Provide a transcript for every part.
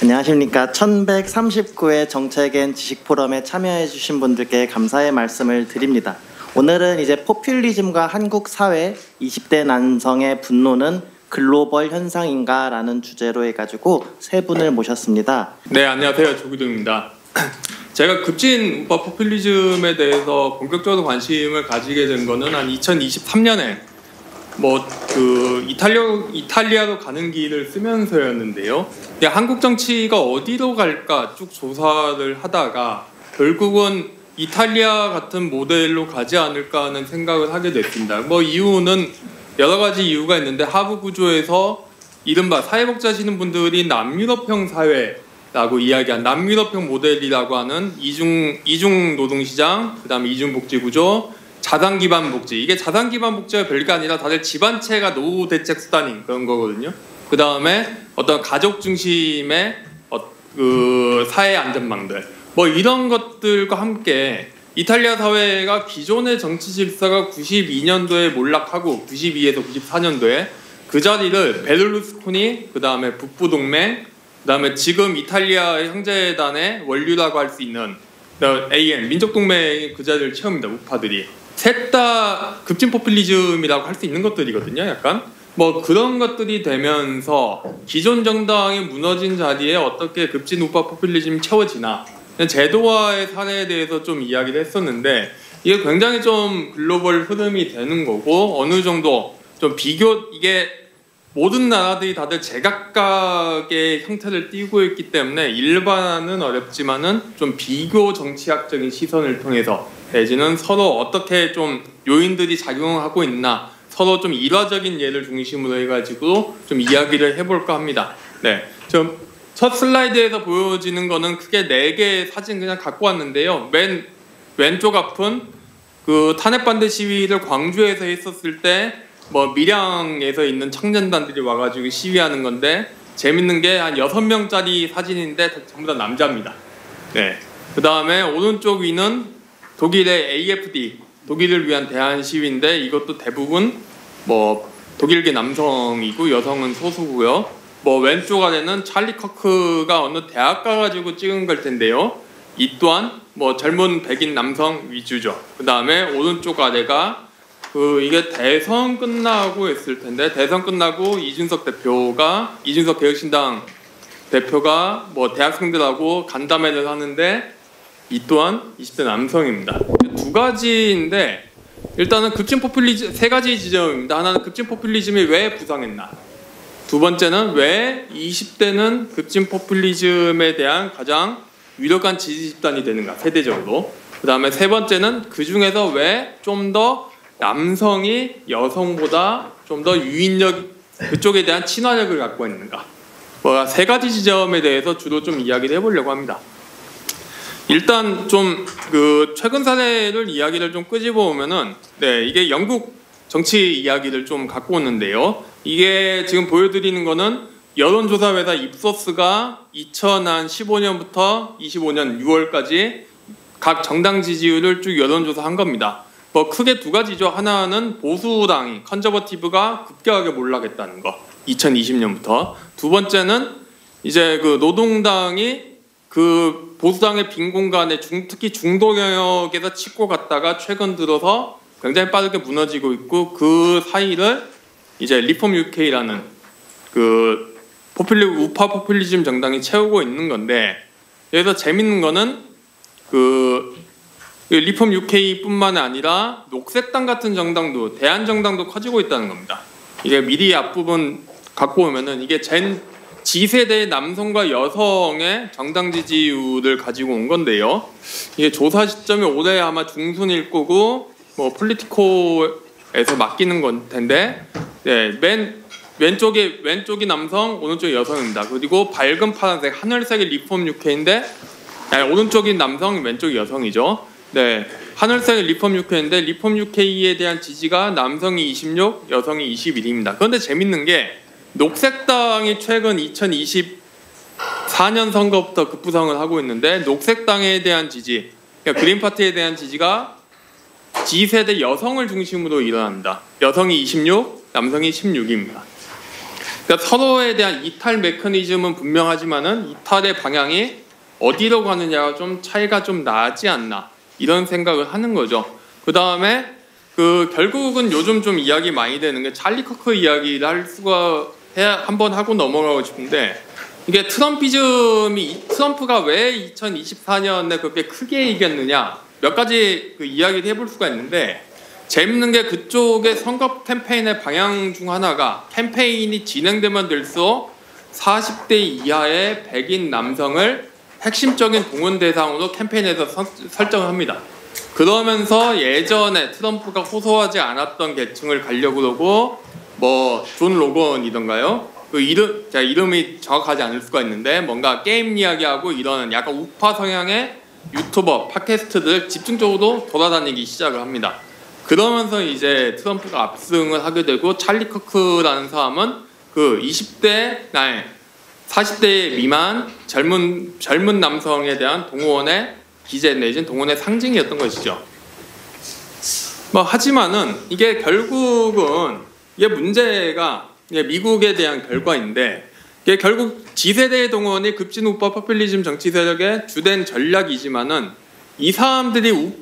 안녕하십니까. 1139회 정책엔 지식포럼에 참여해주신 분들께 감사의 말씀을 드립니다. 오늘은 이제 포퓰리즘과 한국 사회, 20대 남성의 분노는 글로벌 현상인가 라는 주제로 해가지고 세 분을 모셨습니다. 네, 안녕하세요. 조기동입니다. 제가 급진 우파 포퓰리즘에 대해서 본격적으로 관심을 가지게 된 거는 한 2023년에 이탈리아로 가는 길을 쓰면서였는데요. 한국 정치가 어디로 갈까 쭉 조사를 하다가 결국은 이탈리아 같은 모델로 가지 않을까 하는 생각을 하게 됐습니다. 이유는 여러 가지 이유가 있는데, 하부 구조에서 이른바 사회복지하시는 분들이 남유럽형 사회라고 이야기한 남유럽형 모델이라고 하는 이중 노동시장, 그 다음에 이중 복지 구조, 자산 기반 복지. 이게 자산 기반 복지가 별게 아니라 다들 집안채가 노후 대책 수단인 그런 거거든요. 그 다음에 어떤 가족 중심의 사회 안전망들, 이런 것들과 함께 이탈리아 사회가 기존의 정치 질서가 92년도에 몰락하고 92에서 94년도에 그 자리를 베를루스코니, 그 다음에 북부동맹, 그 다음에 지금 이탈리아의 형제단의 원류라고 할 수 있는 AN 민족동맹이 그 자리를 채웁니다. 우파들이 셋 다 급진 포퓰리즘이라고 할 수 있는 것들이거든요. 약간 그런 것들이 되면서 기존 정당이 무너진 자리에 어떻게 급진 우파 포퓰리즘이 채워지나, 제도화의 사례에 대해서 좀 이야기를 했었는데, 이게 굉장히 좀 글로벌 흐름이 되는 거고, 어느 정도 좀 이게 모든 나라들이 다들 제각각의 형태를 띠고 있기 때문에 일반은 어렵지만은 좀 비교 정치학적인 시선을 통해서 내지는 서로 어떻게 좀 요인들이 작용하고 있나, 서로 좀 일화적인 예를 중심으로 해가지고 좀 이야기를 해볼까 합니다. 네, 첫 슬라이드에서 보여지는 거는 크게 4개의 사진 그냥 갖고 왔는데요. 맨 왼쪽 앞은 그 탄핵 반대 시위를 광주에서 했었을 때 밀양에서 있는 청년단들이 와가지고 시위하는 건데, 재밌는 게 한 6명짜리 사진인데 전부 다 남자입니다. 네. 그 다음에 오른쪽 위는 독일의 AFD, 독일을 위한 대한 시위인데, 이것도 대부분 독일계 남성이고 여성은 소수고요. 왼쪽 아래는 찰리 커크가 어느 대학 가가지고 찍은 걸 텐데요. 이 또한 젊은 백인 남성 위주죠. 그 다음에 오른쪽 아래가 이게 대선 끝나고 했을 텐데, 대선 끝나고 이준석 개혁신당 대표가 대학생들하고 간담회를 하는데, 이 또한 20대 남성입니다. 두 가지인데, 일단은 급진 포퓰리즘, 세 가지 지점입니다. 하나는 급진 포퓰리즘이 왜 부상했나, 두 번째는 왜 20대는 급진 포퓰리즘에 대한 가장 유력한 지지 집단이 되는가, 세대적으로. 그 다음에 세 번째는 그 중에서 왜 좀 더 남성이 여성보다 좀 더 유인력, 그쪽에 대한 친화력을 갖고 있는가. 세 가지 지점에 대해서 주로 좀 이야기를 해보려고 합니다. 일단 좀 최근 사례를 이야기를 좀 끄집어 오면은, 이게 영국 정치 이야기를 좀 갖고 오는데요. 이게 지금 보여드리는 거는 여론조사 회사 입소스가 2015년부터 25년 6월까지 각 정당 지지율을 쭉 여론조사한 겁니다. 크게 두 가지죠. 하나는 보수당이, 컨저버티브가 급격하게 몰락했다는 거, 2020년부터. 두 번째는 이제 노동당이 보수당의 빈 공간에 특히 중도 영역에서 치고 갔다가 최근 들어서 굉장히 빠르게 무너지고 있고, 그 사이를 이제 리폼 UK라는 우파 포퓰리즘 정당이 채우고 있는 건데, 여기서 재밌는 거는 리폼 UK뿐만 아니라 녹색당 같은 정당도, 대한정당도 커지고 있다는 겁니다. 이게 미리 앞부분 갖고 오면은 이게 G세대의 남성과 여성의 정당 지지율을 가지고 온 건데요. 이게 조사 시점이 올해 아마 중순일 거고, 폴리티코에서 맡기는 건 텐데, 맨 왼쪽이 남성, 오른쪽이 여성입니다. 그리고 밝은 파란색, 하늘색이 리폼 UK인데, 오른쪽이 남성, 왼쪽이 여성이죠. 하늘색이 리폼 UK인데, 리폼 UK에 대한 지지가 남성이 26, 여성이 21입니다. 그런데 재밌는 게, 녹색당이 최근 2024년 선거부터 급부상을 하고 있는데, 녹색당에 대한 지지, 그러니까 그린파티에 대한 지지가 G세대 여성을 중심으로 일어납니다. 여성이 26, 남성이 16입니다. 그러니까 서로에 대한 이탈 메커니즘은 분명하지만은 이탈의 방향이 어디로 가느냐가 좀 차이가 좀 나지 않나 이런 생각을 하는 거죠. 그 다음에 결국은 요즘 좀 이야기 많이 되는 게 찰리 커크 이야기를 할 수가 한번 하고 넘어가고 싶은데 이게 트럼프가 왜 2024년에 그렇게 크게 이겼느냐 몇 가지 이야기를 해볼 수가 있는데 재밌는 게 그쪽의 선거 캠페인의 방향 중 하나가 캠페인이 진행되면 될수록 40대 이하의 백인 남성을 핵심적인 동원 대상으로 캠페인에서 설정을 합니다. 그러면서 예전에 트럼프가 호소하지 않았던 계층을 가려고 그러고 뭐 존 로건이던가요? 제가 이름이 정확하지 않을 수가 있는데 뭔가 게임 이야기하고 이런 약간 우파 성향의 유튜버, 팟캐스트들 집중적으로 돌아다니기 시작을 합니다. 그러면서 이제 트럼프가 압승을 하게 되고 찰리 커크라는 사람은 40대 미만 젊은 남성에 대한 동원의 기재 내진 동원의 상징이었던 것이죠. 하지만은 이게 결국은 이게 문제가 미국에 대한 결과인데 이게 결국 G세대의 동원이 급진 우파 포퓰리즘 정치 세력의 주된 전략이지만은 이 사람들이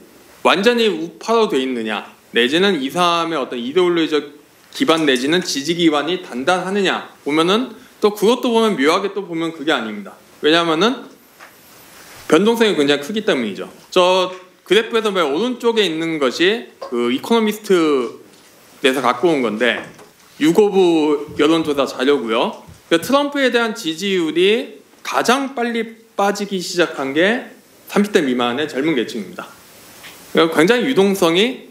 완전히 우파로 돼 있느냐 내지는 이 사람의 어떤 이데올로기적 기반 내지는 지지 기반이 단단하느냐 보면은 또 그것도 보면 묘하게 또 보면 그게 아닙니다. 왜냐하면은 변동성이 굉장히 크기 때문이죠. 저 그래프에서 맨 오른쪽에 있는 것이 이코노미스트에서 갖고 온 건데 유고부 여론조사 자료고요. 트럼프에 대한 지지율이 가장 빨리 빠지기 시작한 게 30대 미만의 젊은 계층입니다. 굉장히 유동성이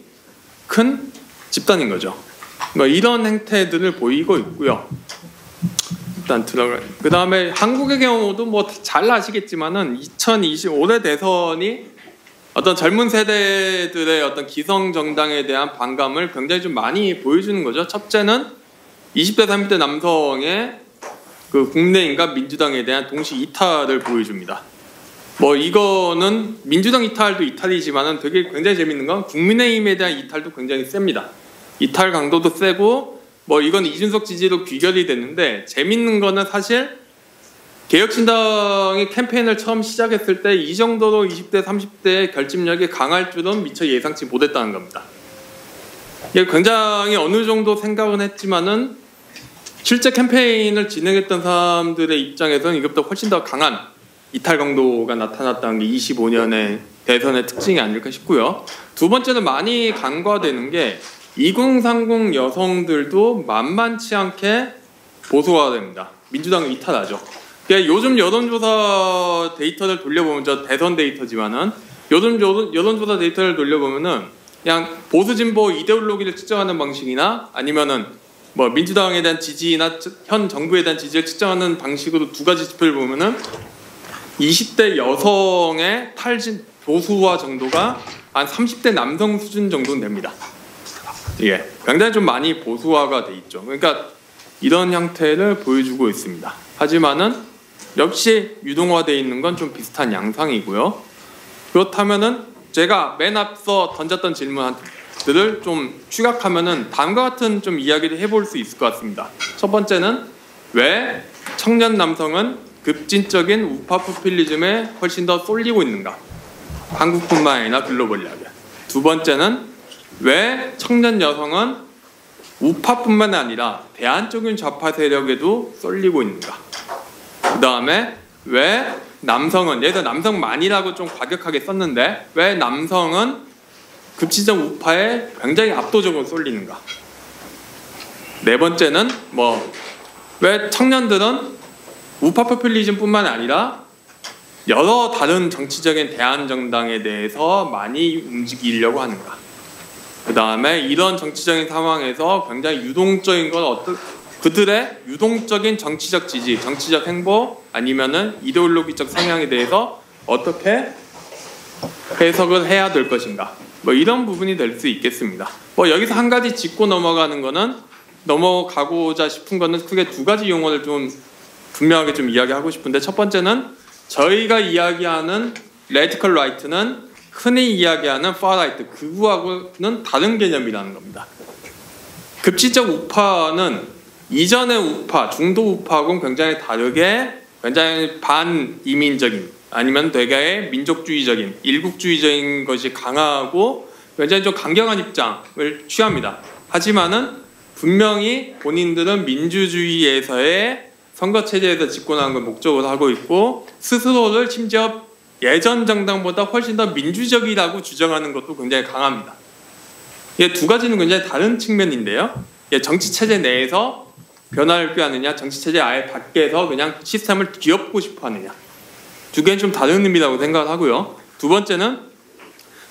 큰 집단인 거죠. 이런 행태들을 보이고 있고요. 일단 그 다음에 한국의 경우도 뭐 잘 아시겠지만은 2020 올해 대선이 어떤 젊은 세대들의 어떤 기성 정당에 대한 반감을 굉장히 좀 많이 보여주는 거죠. 첫째는 20대, 30대 남성의 국민의힘과 민주당에 대한 동시 이탈을 보여줍니다. 이거는 민주당 이탈도 이탈이지만은 되게 굉장히 재밌는 건 국민의힘에 대한 이탈도 굉장히 셉니다. 이탈 강도도 세고 이건 이준석 지지로 귀결이 됐는데 재밌는 거는 사실 개혁신당이 캠페인을 처음 시작했을 때 이 정도로 20대, 30대의 결집력이 강할 줄은 미처 예상치 못했다는 겁니다. 이게 굉장히 어느 정도 생각은 했지만은 실제 캠페인을 진행했던 사람들의 입장에서는 이것보다 훨씬 더 강한 이탈 강도가 나타났다는 게 25년의 대선의 특징이 아닐까 싶고요. 두 번째는 많이 간과되는 게 2030 여성들도 만만치 않게 보수화가 됩니다. 민주당을 이탈하죠. 그러니까 요즘 여론조사 데이터를 돌려보면 저 대선 데이터지만은 요즘 여론조사 데이터를 돌려보면은 그냥 보수 진보 이데올로기를 측정하는 방식이나 아니면은 민주당에 대한 지지나 현 정부에 대한 지지를 측정하는 방식으로 두 가지 지표를 보면은 20대 여성의 보수화 정도가 한 30대 남성 수준 정도는 됩니다. 예, 굉장히 좀 많이 보수화가 돼 있죠. 그러니까 이런 형태를 보여주고 있습니다. 하지만은 역시 유동화되어 있는 건 좀 비슷한 양상이고요. 그렇다면은 제가 맨 앞서 던졌던 질문들을 좀 추격하면은 다음과 같은 좀 이야기를 해볼 수 있을 것 같습니다. 첫 번째는 왜 청년 남성은 급진적인 우파 포퓰리즘에 훨씬 더 쏠리고 있는가? 한국뿐만 아니라 글로벌하게. 두 번째는 왜 청년 여성은 우파뿐만 아니라 대안적인 좌파 세력에도 쏠리고 있는가? 그 다음에 왜 남성은 예를 들어 남성만이라고 좀 과격하게 썼는데 왜 남성은 급진적 우파에 굉장히 압도적으로 쏠리는가? 네 번째는 왜 청년들은 우파 포퓰리즘뿐만 아니라 여러 다른 정치적인 대안 정당에 대해서 많이 움직이려고 하는가? 그 다음에 이런 정치적인 상황에서 굉장히 유동적인 건 그들의 유동적인 정치적 지지, 정치적 행보 아니면은 이데올로기적 성향에 대해서 어떻게 해석을 해야 될 것인가? 이런 부분이 될 수 있겠습니다. 여기서 한 가지 짚고 넘어가고자 싶은 거는 크게 두 가지 용어를 좀 분명하게 좀 이야기하고 싶은데 첫 번째는 저희가 이야기하는 레디컬 라이트는 흔히 이야기하는 far right 그거하고는 다른 개념이라는 겁니다. 급진적 우파는 이전의 우파, 중도 우파하고는 굉장히 다르게 굉장히 반이민적인 아니면 되게 민족주의적인 일국주의적인 것이 강하고 굉장히 좀 강경한 입장을 취합니다. 하지만은 분명히 본인들은 민주주의에서의 선거체제에서 집권하는 걸 목적으로 하고 있고 스스로를 심지어 예전 정당보다 훨씬 더 민주적이라고 주장하는 것도 굉장히 강합니다. 이게 두 가지는 굉장히 다른 측면인데요. 정치체제 내에서 변화를 꾀하느냐, 정치체제 아예 밖에서 그냥 시스템을 뒤엎고 싶어 하느냐. 두 개는 좀 다른 의미라고 생각을 하고요. 두 번째는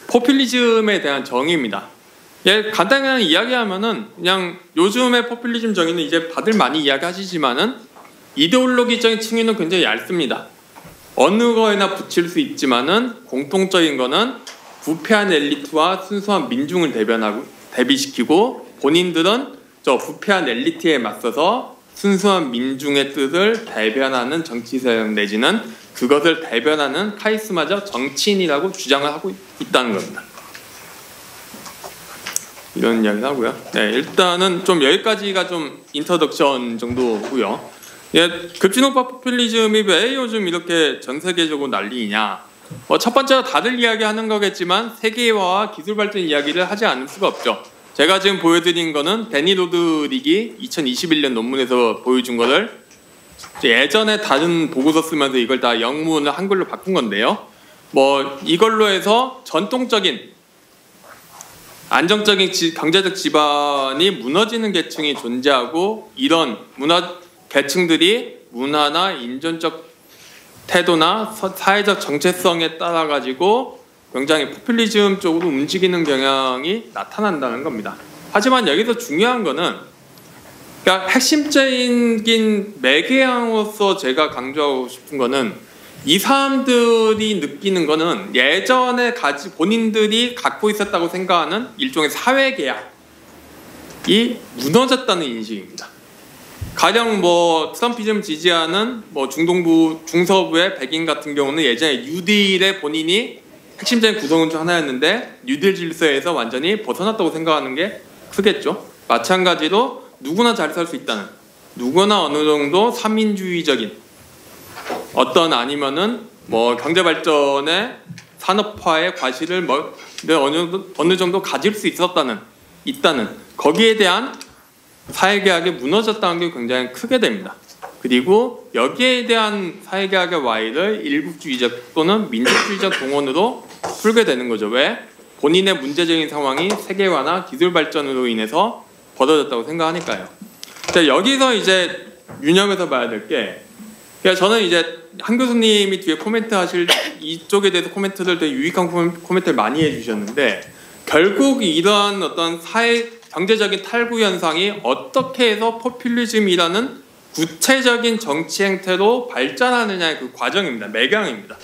포퓰리즘에 대한 정의입니다. 간단하게 이야기하면은 그냥 요즘의 포퓰리즘 정의는 이제 다들 많이 이야기하시지만은 이데올로기적인 층위는 굉장히 얇습니다. 어느 거에나 붙일 수 있지만은 공통적인 거는 부패한 엘리트와 순수한 민중을 대비시키고 본인들은 저 부패한 엘리트에 맞서서 순수한 민중의 뜻을 대변하는 정치 세력 내지는 그것을 대변하는 카리스마적 정치인이라고 주장을 하고 있다는 겁니다. 이런 이야기를 하고요. 네, 일단은 좀 여기까지가 좀 인터덕션 정도고요. 급진우파 포퓰리즘이 왜 요즘 이렇게 전 세계적으로 난리냐? 첫 번째가 다들 이야기하는 거겠지만 세계화와 기술 발전 이야기를 하지 않을 수가 없죠. 제가 지금 보여드린 거는 데니 로드릭이 2021년 논문에서 보여준 거를 예전에 다른 보고서 쓰면서 이걸 다 영문을 한글로 바꾼 건데요. 이걸로 해서 전통적인 안정적인 경제적 기반이 무너지는 계층이 존재하고 이런 계층들이 문화나 인종적 태도나 사회적 정체성에 따라 가지고 굉장히 포퓰리즘 쪽으로 움직이는 경향이 나타난다는 겁니다. 하지만 여기서 중요한 거는 그러니까 핵심적인 매개항으로서 제가 강조하고 싶은 거는 이 사람들이 느끼는 거는 예전에 본인들이 갖고 있었다고 생각하는 일종의 사회계약이 무너졌다는 인식입니다. 가령 트럼피즘 지지하는 중서부의 백인 같은 경우는 예전에 뉴딜의 본인이 핵심적인 구성원 중 하나였는데 뉴딜 질서에서 완전히 벗어났다고 생각하는 게 크겠죠. 마찬가지로 누구나 잘 살 수 있다는, 누구나 어느 정도 삼민주의적인 아니면은 경제발전의 산업화의 과실을 어느 정도 가질 수 있다는 거기에 대한 사회계약이 무너졌다는 게 굉장히 크게 됩니다. 그리고 여기에 대한 사회계약의 Y를 일국주의적 또는 민족주의적 동원으로 풀게 되는 거죠. 왜? 본인의 문제적인 상황이 세계화나 기술 발전으로 인해서 벌어졌다고 생각하니까요. 여기서 이제 유념해서 봐야 될 게, 저는 이제 한 교수님이 뒤에 코멘트하실 이쪽에 대해서 코멘트를 되게 유익한 코멘트를 많이 해주셨는데, 결국 이러한 어떤 경제적인 탈구 현상이 어떻게 해서 포퓰리즘이라는 구체적인 정치 행태로 발전하느냐의 그 과정입니다. 매경입니다.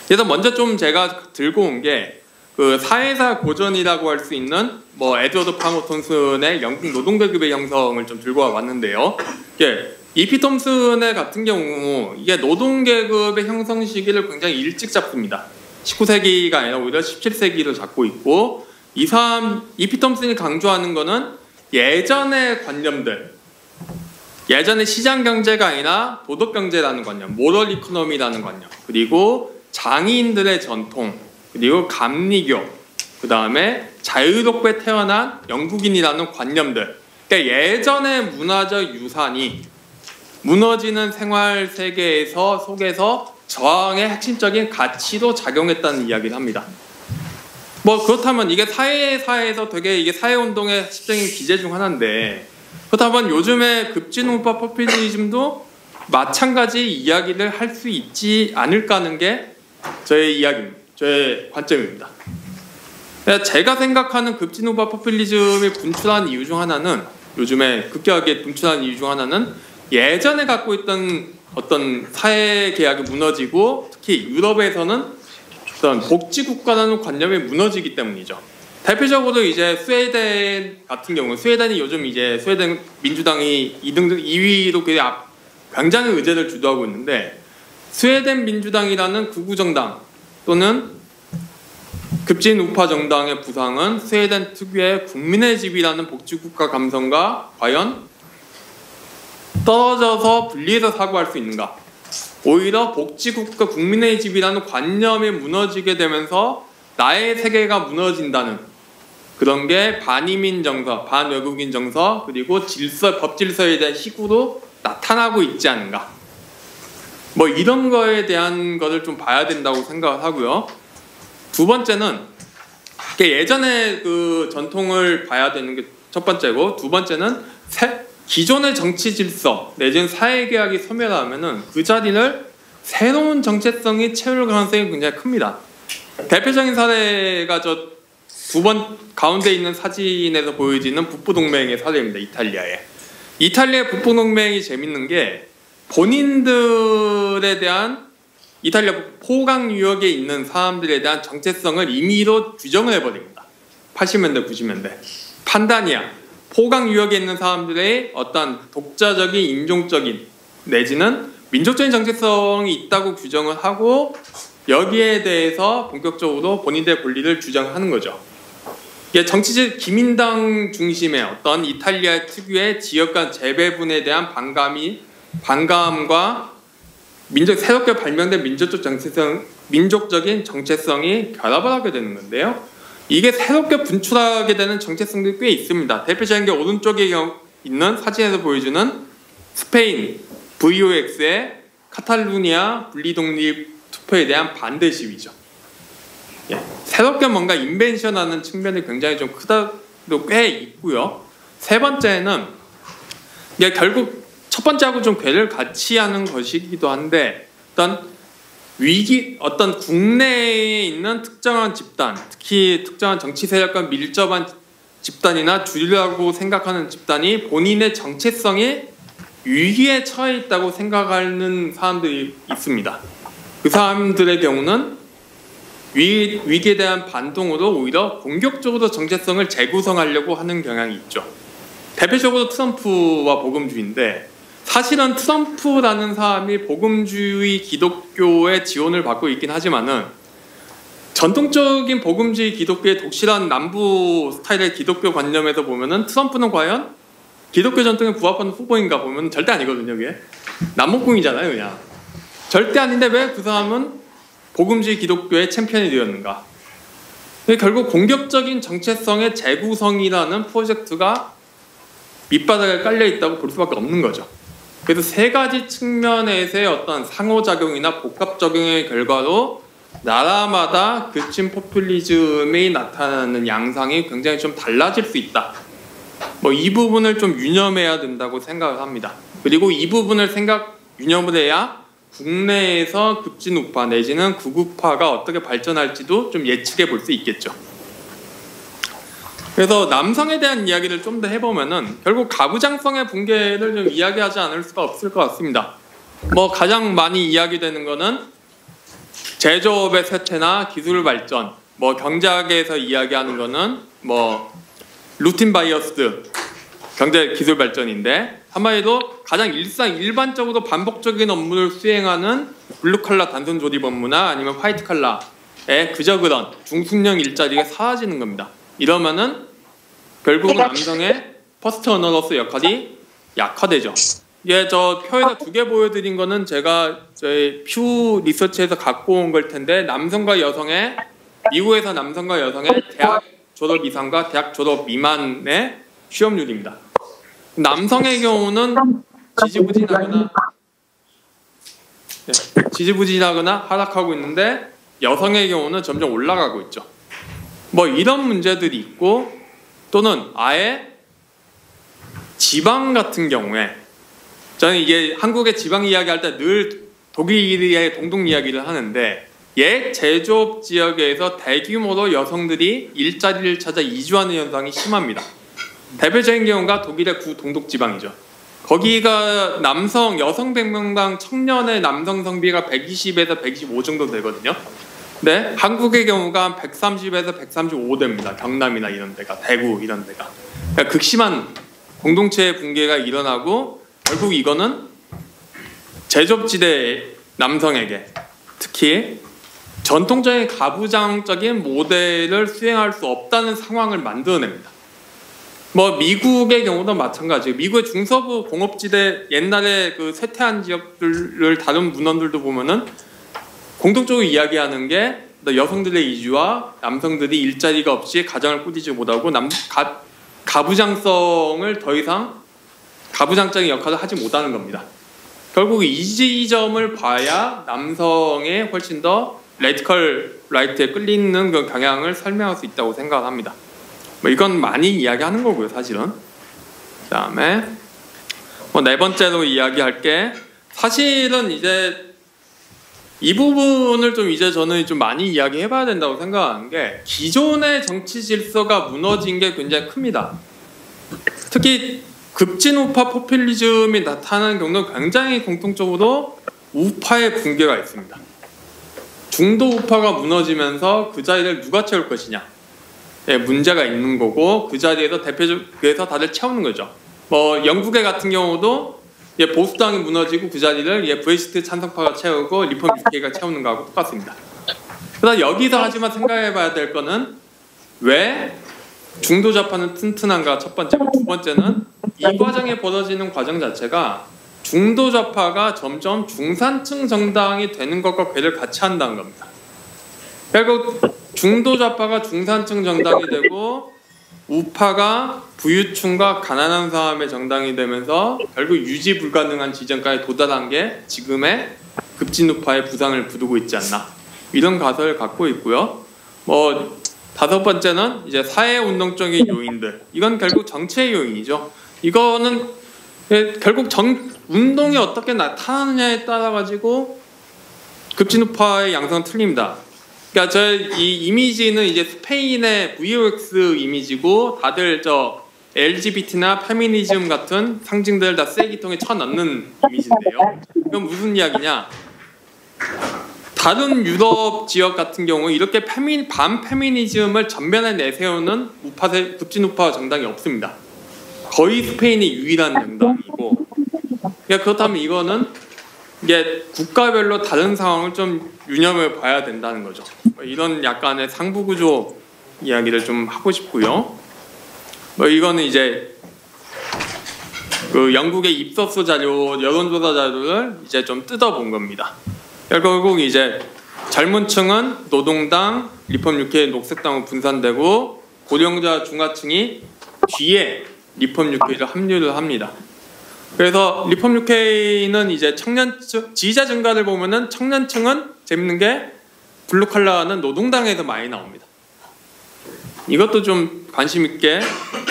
그래서 먼저 좀 제가 들고 온 게 그 사회사 고전이라고 할 수 있는 에드워드 파머 톰슨의 영국 노동계급의 형성을 좀 들고 와봤는데요. E.P. 톰슨의 같은 경우 이게 노동계급의 형성 시기를 굉장히 일찍 잡습니다. 19세기가 아니라 오히려 17세기로 잡고 있고, E.P. 톰슨이 강조하는 거는 예전의 관념들, 예전의 시장경제가 아니라 도덕경제라는 관념, 모럴 이코노미라는 관념, 그리고 장인들의 전통, 그리고 감리교, 그 다음에 자유롭게 태어난 영국인이라는 관념들, 그러니까 예전의 문화적 유산이 무너지는 생활 세계에서 속에서 저항의 핵심적인 가치로 작용했다는 이야기를 합니다. 그렇다면 이게 사회에서 되게 이게 사회운동의 핵심적인 기제 중 하나인데, 그렇다면 요즘의 급진우파 포퓰리즘도 마찬가지 이야기를 할 수 있지 않을까 하는 게 저의 이야기입니다. 저의 관점입니다. 제가 생각하는 급진우파 포퓰리즘이 분출한 이유 중 하나는, 요즘에 급격하게 분출한 이유 중 하나는 예전에 갖고 있던 어떤 사회 계약이 무너지고, 특히 유럽에서는 어떤 복지국가라는 관념이 무너지기 때문이죠. 대표적으로 이제 스웨덴 같은 경우, 스웨덴이 요즘 이제 스웨덴 민주당이 2위로 굉장히 의제를 주도하고 있는데, 스웨덴 민주당이라는 극우정당 또는 급진 우파 정당의 부상은 스웨덴 특유의 국민의 집이라는 복지국가 감성과 과연 떨어져서 분리해서 사고할 수 있는가? 오히려 복지국가 국민의 집이라는 관념이 무너지게 되면서 나의 세계가 무너진다는 그런 게 반이민 정서, 반외국인 정서, 그리고 법질서에 대한 희구로 나타나고 있지 않은가. 뭐 이런 거에 대한 거를 좀 봐야 된다고 생각을 하고요. 두 번째는 예전의 그 전통을 봐야 되는 게 첫 번째고, 두 번째는 기존의 정치 질서 내지는 사회계약이 소멸하면은 그 자리를 새로운 정체성이 채울 가능성이 굉장히 큽니다. 대표적인 사례가 저 두 번 가운데 있는 사진에서 보여지는 북부동맹의 사례입니다. 이탈리아의 북부동맹이 재밌는 게 본인들에 대한 이탈리아 포강 유역에 있는 사람들에 대한 정체성을 임의로 규정을 해버립니다. 80년대, 90년대. 판다니아, 포강 유역에 있는 사람들의 어떤 독자적인 인종적인 내지는 민족적인 정체성이 있다고 규정을 하고 여기에 대해서 본격적으로 본인들의 권리를 주장하는 거죠. 이게 정치적 기민당 중심의 어떤 이탈리아 특유의 지역 간 재배분에 대한 반감과 새롭게 발명된 민족적인 정체성이 결합을 하게 되는 건데요. 이게 새롭게 분출하게 되는 정체성들이 꽤 있습니다. 대표적인 게 오른쪽에 있는 사진에서 보여주는 스페인 VOX의 카탈루니아 분리독립 투표에 대한 반대 시위죠. 새롭게 뭔가 인벤션하는 측면이 굉장히 좀 크다도 꽤 있고요. 세 번째는 이게 결국 첫 번째하고 좀 궤를 같이 하는 것이기도 한데 어떤 국내에 있는 특정한 집단, 특히 특정한 정치 세력과 밀접한 집단이나 주류라고 생각하는 집단이 본인의 정체성이 위기에 처해 있다고 생각하는 사람들이 있습니다. 그 사람들의 경우는 위기에 대한 반동으로 오히려 공격적으로 정체성을 재구성하려고 하는 경향이 있죠. 대표적으로 트럼프와 복음주의인데 사실은 트럼프라는 사람이 복음주의 기독교의 지원을 받고 있긴 하지만은 전통적인 복음주의 기독교의 독실한 남부 스타일의 기독교 관념에서 보면은 트럼프는 과연 기독교 전통에 부합하는 후보인가 보면 절대 아니거든요. 그게 남목궁이잖아요. 그냥 절대 아닌데 왜 그 사람은 복음주의 기독교의 챔피언이 되었는가? 결국 공격적인 정체성의 재구성이라는 프로젝트가 밑바닥에 깔려 있다고 볼 수밖에 없는 거죠. 그래서 세 가지 측면에서의 어떤 상호작용이나 복합작용의 결과로 나라마다 극진 포퓰리즘이 나타나는 양상이 굉장히 좀 달라질 수 있다. 뭐 이 부분을 좀 유념해야 된다고 생각을 합니다. 그리고 이 부분을 유념을 해야 국내에서 급진 우파 내지는 극우파가 어떻게 발전할지도 좀 예측해 볼 수 있겠죠. 그래서 남성에 대한 이야기를 좀 더 해보면은 결국 가부장성의 붕괴를 좀 이야기하지 않을 수가 없을 것 같습니다. 뭐 가장 많이 이야기되는 거는 제조업의 쇠퇴나 기술 발전, 뭐 경제학에서 이야기하는 거는 뭐 루틴 바이어스, 경제 기술 발전인데 한마디로 가장 일반적으로 반복적인 업무를 수행하는 블루칼라 단순 조립 업무나 아니면 화이트 칼라의 그저 그런 중숙련 일자리가 사라지는 겁니다. 이러면은 결국은 남성의 퍼스트 어너로서 역할이 약화되죠. 이게 저 표에다 두 개 보여드린 거는 제가 저희 퓨 리서치에서 갖고 온 걸 텐데 미국에서 남성과 여성의 대학 졸업 이상과 대학 졸업 미만의 취업률입니다. 남성의 경우는 지지부진하거나 하락하고 있는데 여성의 경우는 점점 올라가고 있죠. 뭐 이런 문제들이 있고 또는 아예 지방 같은 경우에 저는 이게 한국의 지방 이야기할 때 늘 독일의 동독 이야기를 하는데 옛 제조업 지역에서 대규모로 여성들이 일자리를 찾아 이주하는 현상이 심합니다. 대표적인 경우가 독일의 구동독 지방이죠. 거기가 여성 100명당 청년의 남성 성비가 120에서 125 정도 되거든요. 네, 한국의 경우가 한 130에서 135 됩니다. 경남이나 이런 데가, 대구 이런 데가. 그러니까 극심한 공동체 붕괴가 일어나고 결국 이거는 제조업지대 남성에게 특히 전통적인 가부장적인 모델을 수행할 수 없다는 상황을 만들어냅니다. 뭐 미국의 경우도 마찬가지예요. 미국의 중서부 공업지대 옛날에 그 쇠퇴한 지역들을 다룬 문헌들도 보면은 공통적으로 이야기하는 게 여성들의 이주와 남성들이 일자리가 없이 가정을 꾸리지 못하고 가부장성을 더 이상 가부장적인 역할을 하지 못하는 겁니다. 결국 이 지점을 봐야 남성의 훨씬 더 레디컬 라이트에 끌리는 그 경향을 설명할 수 있다고 생각합니다. 뭐 이건 많이 이야기하는 거고요, 사실은. 그다음에 뭐 네 번째로 이야기할 게 사실은 이제 이 부분을 좀 이제 저는 좀 많이 이야기해봐야 된다고 생각하는 게 기존의 정치 질서가 무너진 게 굉장히 큽니다. 특히 급진우파 포퓰리즘이 나타나는 경우는 굉장히 공통적으로 우파의 붕괴가 있습니다. 중도 우파가 무너지면서 그 자리를 누가 채울 것이냐 문제가 있는 거고 그 자리에서 대표적에서 다들 채우는 거죠. 뭐 영국의 같은 경우도 보수당이 무너지고 그 자리를 브렉시트 찬성파가 채우고 리폼 UK가 채우는 거하고 똑같습니다. 그래서 여기서 하지만 생각해봐야 될 거는 왜 중도 좌파는 튼튼한가 첫 번째고 두 번째는 이 과정에 벌어지는 과정 자체가 중도 좌파가 점점 중산층 정당이 되는 것과 괴를 같이 한다는 겁니다. 결국 중도 좌파가 중산층 정당이 되고 우파가 부유층과 가난한 사람의 정당이 되면서 결국 유지 불가능한 지점까지 도달한 게 지금의 급진우파의 부상을 부르고 있지 않나 이런 가설을 갖고 있고요. 뭐 다섯 번째는 이제 사회운동적인 요인들 이건 결국 정치의 요인이죠. 이거는 결국 운동이 어떻게 나타나느냐에 따라 가지고 급진우파의 양상은 틀립니다. 그러니까 이 이미지는 이제 스페인의 VOX 이미지고 다들 LGBT나 페미니즘 같은 상징들을 다 쓰레기통에 쳐넣는 이미지인데요. 이건 무슨 이야기냐? 다른 유럽 지역 같은 경우 이렇게 반페미니즘을 전면에 내세우는 급진우파 정당이 없습니다. 거의 스페인이 유일한 정당이고, 그러니까 그렇다면 이거는 이게 국가별로 다른 상황을 좀 유념을 봐야 된다는 거죠. 이런 약간의 상부구조 이야기를 좀 하고 싶고요. 이거는 이제 그 영국의 입소스 자료, 여론조사 자료를 이제 좀 뜯어본 겁니다. 결국 이제 젊은 층은 노동당, 리폼 UK, 녹색당으로 분산되고 고령자 중하층이 뒤에 리폼 UK를 합류를 합니다. 그래서 리폼 UK는 이제 청년층 지지자 증가를 보면은 청년층은 재밌는 게 블루칼라는 노동당에서 많이 나옵니다. 이것도 좀 관심 있게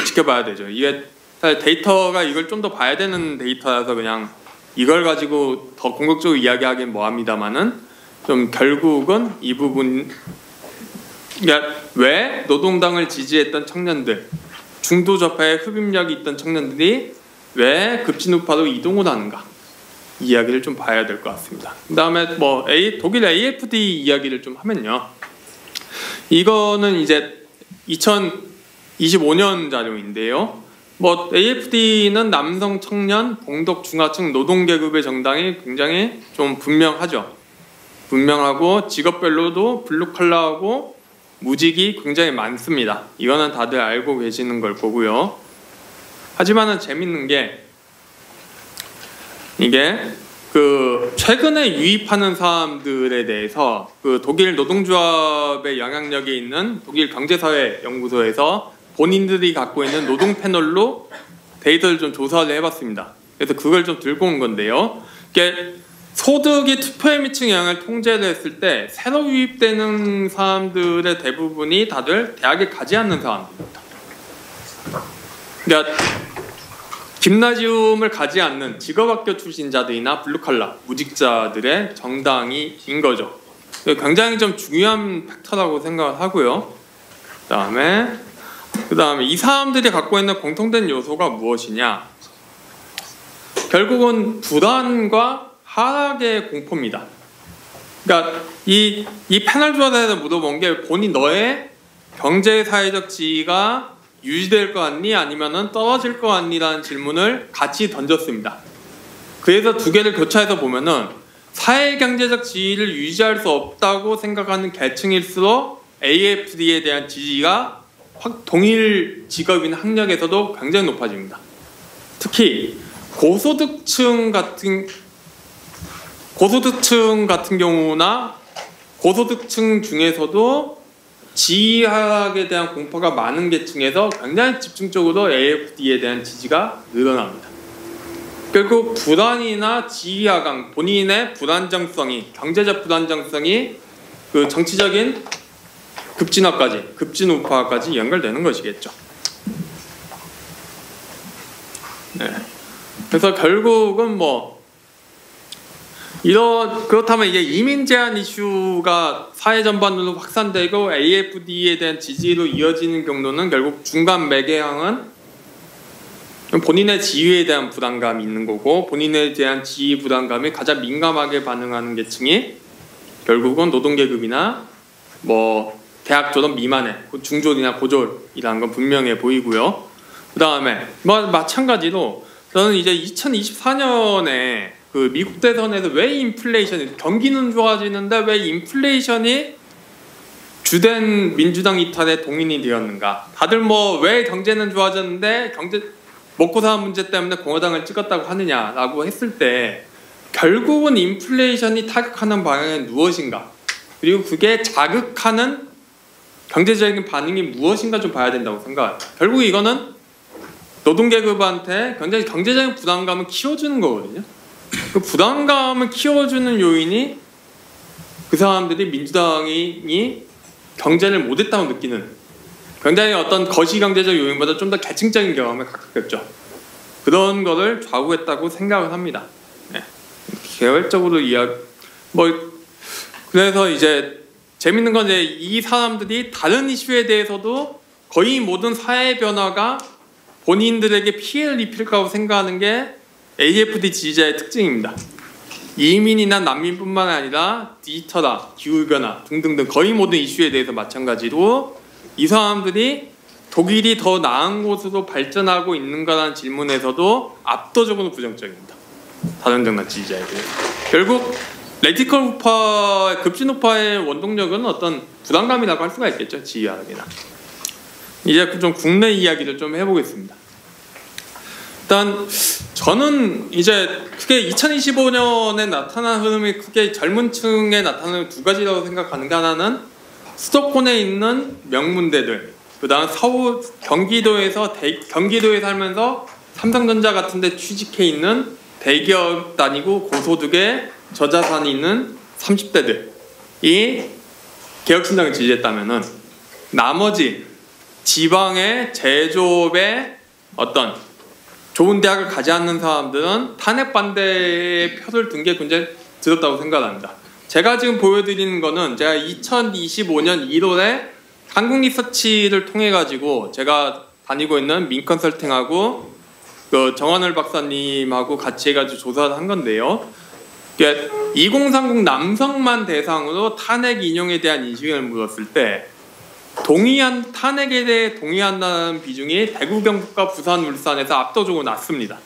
지켜봐야 되죠. 이게 사실 데이터가 이걸 좀 더 봐야 되는 데이터라서 그냥 이걸 가지고 더 공격적으로 이야기하기는 뭐합니다만은 좀 결국은 이 부분 그러니까 왜 노동당을 지지했던 청년들 중도 좌파의 흡입력이 있던 청년들이 왜 급진우파로 이동을 하는가 이야기를 좀 봐야 될 것 같습니다. 그 다음에 뭐 독일 AFD 이야기를 좀 하면요. 이거는 이제 2025년 자료인데요. 뭐 AFD는 남성, 청년, 봉독, 중하층, 노동계급의 정당이 굉장히 좀 분명하죠. 분명하고 직업별로도 블루칼라하고 무직이 굉장히 많습니다. 이거는 다들 알고 계시는 걸 거고요. 하지만은 재밌는 게 이게 그 최근에 유입하는 사람들에 대해서 그 독일 노동조합의 영향력이 있는 독일 경제사회 연구소에서 본인들이 갖고 있는 노동 패널로 데이터를 좀 조사를 해봤습니다. 그래서 그걸 좀 들고 온 건데요. 이게 소득이 투표에 미치는 영향을 통제를 했을 때 새로 유입되는 사람들의 대부분이 다들 대학에 가지 않는 사람들입니다. 그러니까 김나지움을 가지 않는 직업학교 출신자들이나 블루칼라, 무직자들의 정당인 거죠. 굉장히 좀 중요한 팩터라고 생각을 하고요. 그 다음에 이 사람들이 갖고 있는 공통된 요소가 무엇이냐? 결국은 불안과 하락의 공포입니다. 그러니까 이 패널 조사에서 물어본 게 본인 너의 경제 사회적 지위가 유지될 것 같니? 아니면은 떨어질 것 같니? 라는 질문을 같이 던졌습니다. 그래서 두 개를 교차해서 보면은 사회 경제적 지위를 유지할 수 없다고 생각하는 계층일수록 AFD에 대한 지지가 동일 직업인 학력에서도 굉장히 높아집니다. 특히 고소득층 같은 경우나 고소득층 중에서도 지휘학에 대한 공포가 많은 계층에서 굉장히 집중적으로 AFD에 대한 지지가 늘어납니다. 결국 불안이나 지휘하강, 본인의 불안정성이, 경제적 불안정성이 그 정치적인 급진 우파까지 연결되는 것이겠죠. 네. 그래서 결국은 그렇다면 이게 이민 제한 이슈가 사회 전반으로 확산되고 AFD에 대한 지지로 이어지는 경로는 결국 중간 매개형은 본인의 지위에 대한 부담감이 있는 거고, 본인에 대한 지위 부담감에 가장 민감하게 반응하는 계층이 결국은 노동계급이나 대학 졸업 미만의 중졸이나 고졸이라는 건 분명해 보이고요. 그 다음에 마찬가지로 저는 이제 2024년에 그 미국 대선에서 왜 인플레이션이, 경기는 좋아지는데 왜 인플레이션이 주된 민주당 이탈의 동인이 되었는가? 다들 왜 경제는 좋아졌는데 먹고 사는 문제 때문에 공화당을 찍었다고 하느냐라고 했을 때 결국은 인플레이션이 타격하는 방향은 무엇인가? 그리고 그게 자극하는 경제적인 반응이 무엇인가 좀 봐야 된다고 생각합니다. 결국 이거는 노동계급한테 굉장히 경제적인 부담감을 키워주는 거거든요. 그 부담감을 키워주는 요인이 그 사람들이 민주당이 경제를 못했다고 느끼는, 굉장히 어떤 거시경제적 요인보다 좀 더 계층적인 경험에 가깝겠죠. 그런 거를 좌우했다고 생각을 합니다. 네. 개별적으로 그래서 이제 재밌는 건 이제 이 사람들이 다른 이슈에 대해서도 거의 모든 사회 변화가 본인들에게 피해를 입힐 거라고 생각하는 게 AFD 지지자의 특징입니다. 이민이나 난민뿐만 아니라 디지털화, 기후변화 등등등 거의 모든 이슈에 대해서 마찬가지로 이 사람들이 독일이 더 나은 곳으로 발전하고 있는가라는 질문에서도 압도적으로 부정적입니다. 다른 정당 지지자에 대해서. 결국 레디컬 우파, 급진 우파의 원동력은 어떤 부담감이라고 할 수가 있겠죠. 지휘학이나. 이제 좀 국내 이야기를 좀 해보겠습니다. 일단 저는 이제 크게 2025년에 나타난 흐름이 크게 젊은 층에 나타나는 두 가지라고 생각하는 게, 하나는 수도권에 있는 명문대들, 그 다음 서울, 경기도에 살면서 삼성전자 같은 데 취직해 있는 대기업 다니고 고소득의 저자산이 있는 30대들이 개혁신당을 지지했다면은 나머지 지방의 제조업의 어떤 좋은 대학을 가지 않는 사람들은 탄핵 반대의 표를 든 게 굉장히 들었다고 생각합니다. 제가 지금 보여드리는 거는 제가 2025년 1월에 한국리서치를 통해 가지고 제가 다니고 있는 민컨설팅하고 그 정한월 박사님하고 같이 해가지고 조사를 한 건데요. 2030 남성만 대상으로 탄핵 인용에 대한 인식을 물었을 때 탄핵에 대해 동의한다는 비중이 대구, 경북과 부산, 울산에서 압도적으로 낮습니다.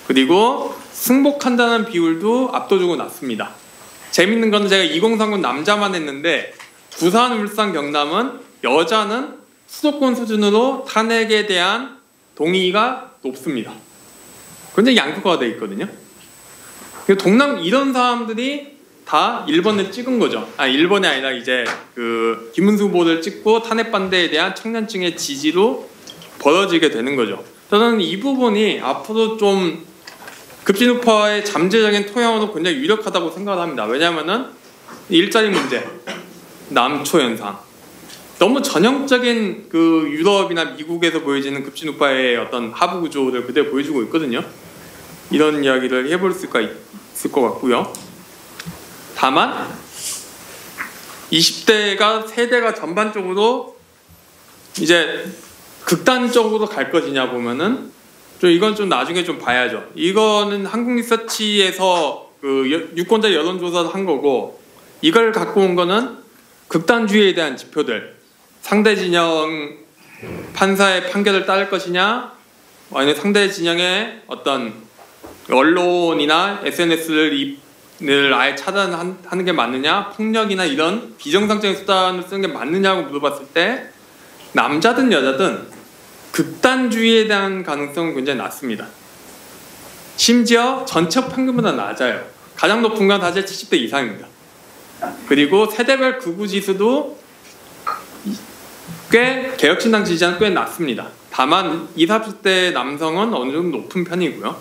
그리고 승복한다는 비율도 압도적으로 낮습니다. 재밌는 건 제가 2030 남자만 했는데 부산, 울산, 경남은 여자는 수도권 수준으로 탄핵에 대한 동의가 높습니다. 굉장히 양극화가 되어 있거든요. 이런 사람들이 다 1번을 찍은 거죠. 1번이 아니라 이제 그 김문수 후보를 찍고 탄핵 반대에 대한 청년층의 지지로 벌어지게 되는 거죠. 저는 이 부분이 앞으로 좀 급진우파의 잠재적인 토양으로 굉장히 유력하다고 생각을 합니다. 왜냐하면은 일자리 문제, 남초 현상, 너무 전형적인 그 유럽이나 미국에서 보여지는 급진우파의 어떤 하부 구조를 그대로 보여주고 있거든요. 이런 이야기를 해볼 수가 있을 것 같고요. 다만 20대가 세대가 전반적으로 이제 극단적으로 갈 것이냐 보면은 이건 좀 나중에 좀 봐야죠. 이거는 한국리서치에서 그 유권자 여론조사를 한 거고, 이걸 갖고 온 거는 극단주의에 대한 지표들, 상대 진영 판사의 판결을 따를 것이냐, 아니면 상대 진영의 어떤 언론이나 SNS를 아예 차단하는 게 맞느냐, 폭력이나 이런 비정상적인 수단을 쓰는 게 맞느냐고 물어봤을 때 남자든 여자든 극단주의에 대한 가능성은 굉장히 낮습니다. 심지어 전체 평균보다 낮아요. 가장 높은 건 사실 70대 이상입니다. 그리고 세대별 극우 지수도 꽤 개혁신당 지지자는 꽤 낮습니다. 다만 20, 30대 남성은 어느 정도 높은 편이고요.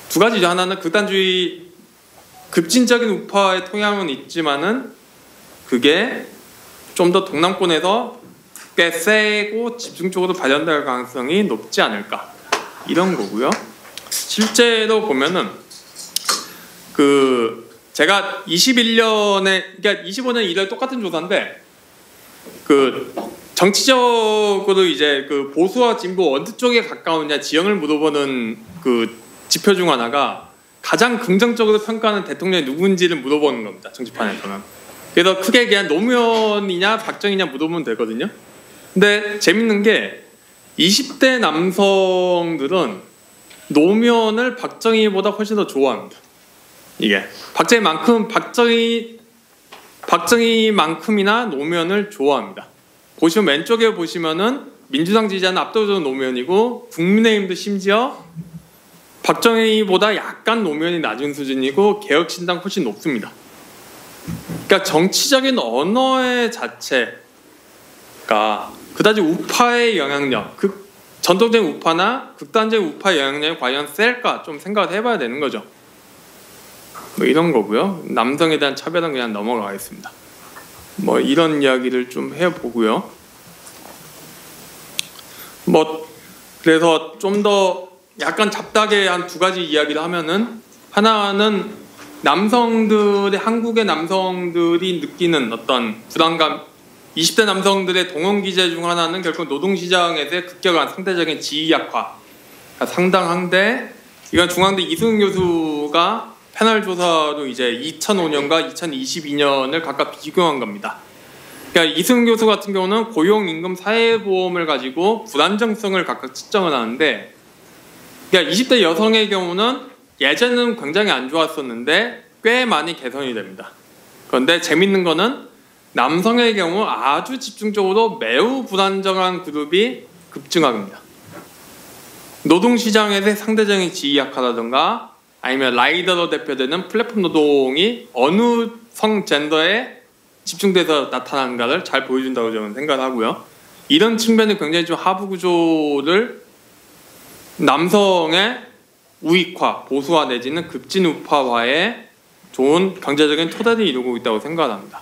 두 가지죠. 하나는 극단주의 급진적인 우파의 통향은 있지만은 그게 좀 더 동남권에서 꽤 세고 집중적으로 발현될 가능성이 높지 않을까 이런 거고요. 실제로 보면은 제가 21년에 그러니까 25년 1월 똑같은 조사인데 정치적으로 이제 보수와 진보 어느 쪽에 가까우냐 지형을 물어보는 지표 중 하나가 가장 긍정적으로 평가하는 대통령이 누군지를 물어보는 겁니다. 정치판에서는. 그래서 크게 그냥 노무현이냐 박정희냐 물어보면 되거든요. 근데 재밌는 게 20대 남성들은 노무현을 박정희보다 훨씬 더 좋아합니다. 이게 박정희만큼이나 노무현을 좋아합니다. 보시면 왼쪽에 보시면은 민주당 지지자는 압도적으로 노무현이고 국민의힘도 심지어 박정희보다 약간 노무현이 낮은 수준이고 개혁신당 훨씬 높습니다. 그러니까 정치적인 언어의 자체가 그다지 우파의 영향력, 전통적인 우파나 극단적인 우파의 영향력이 과연 셀까 좀 생각을 해봐야 되는 거죠. 뭐 이런 거고요. 남성에 대한 차별은 그냥 넘어가겠습니다. 뭐 이런 이야기를 좀 해보고요. 뭐 그래서 좀 더 약간 잡다하게 한 두 가지 이야기를 하면은 하나는 한국의 남성들이 느끼는 어떤 부담감, 20대 남성들의 동원 기제 중 하나는 결국 노동시장에서의 급격한 상대적인 지위 약화가 상당한데, 이건 중앙대 이승훈 교수가 패널 조사로 이제 2005년과 2022년을 각각 비교한 겁니다. 그러니까 이승훈 교수 같은 경우는 고용임금 사회보험을 가지고 불안정성을 각각 측정을 하는데, 그러니까 20대 여성의 경우는 예전에는 굉장히 안 좋았었는데 꽤 많이 개선이 됩니다. 그런데 재밌는 거는 남성의 경우 아주 집중적으로 매우 불안정한 그룹이 급증합니다. 노동시장에서의 상대적인 지위 약화라든가 아니면 라이더로 대표되는 플랫폼 노동이 어느 성 젠더에 집중돼서 나타나는가를 잘 보여준다고 저는 생각하고요. 이런 측면이 굉장히 좀 하부 구조를 남성의 우익화, 보수화 내지는 급진 우파화에 좋은 경제적인 토대를 이루고 있다고 생각합니다.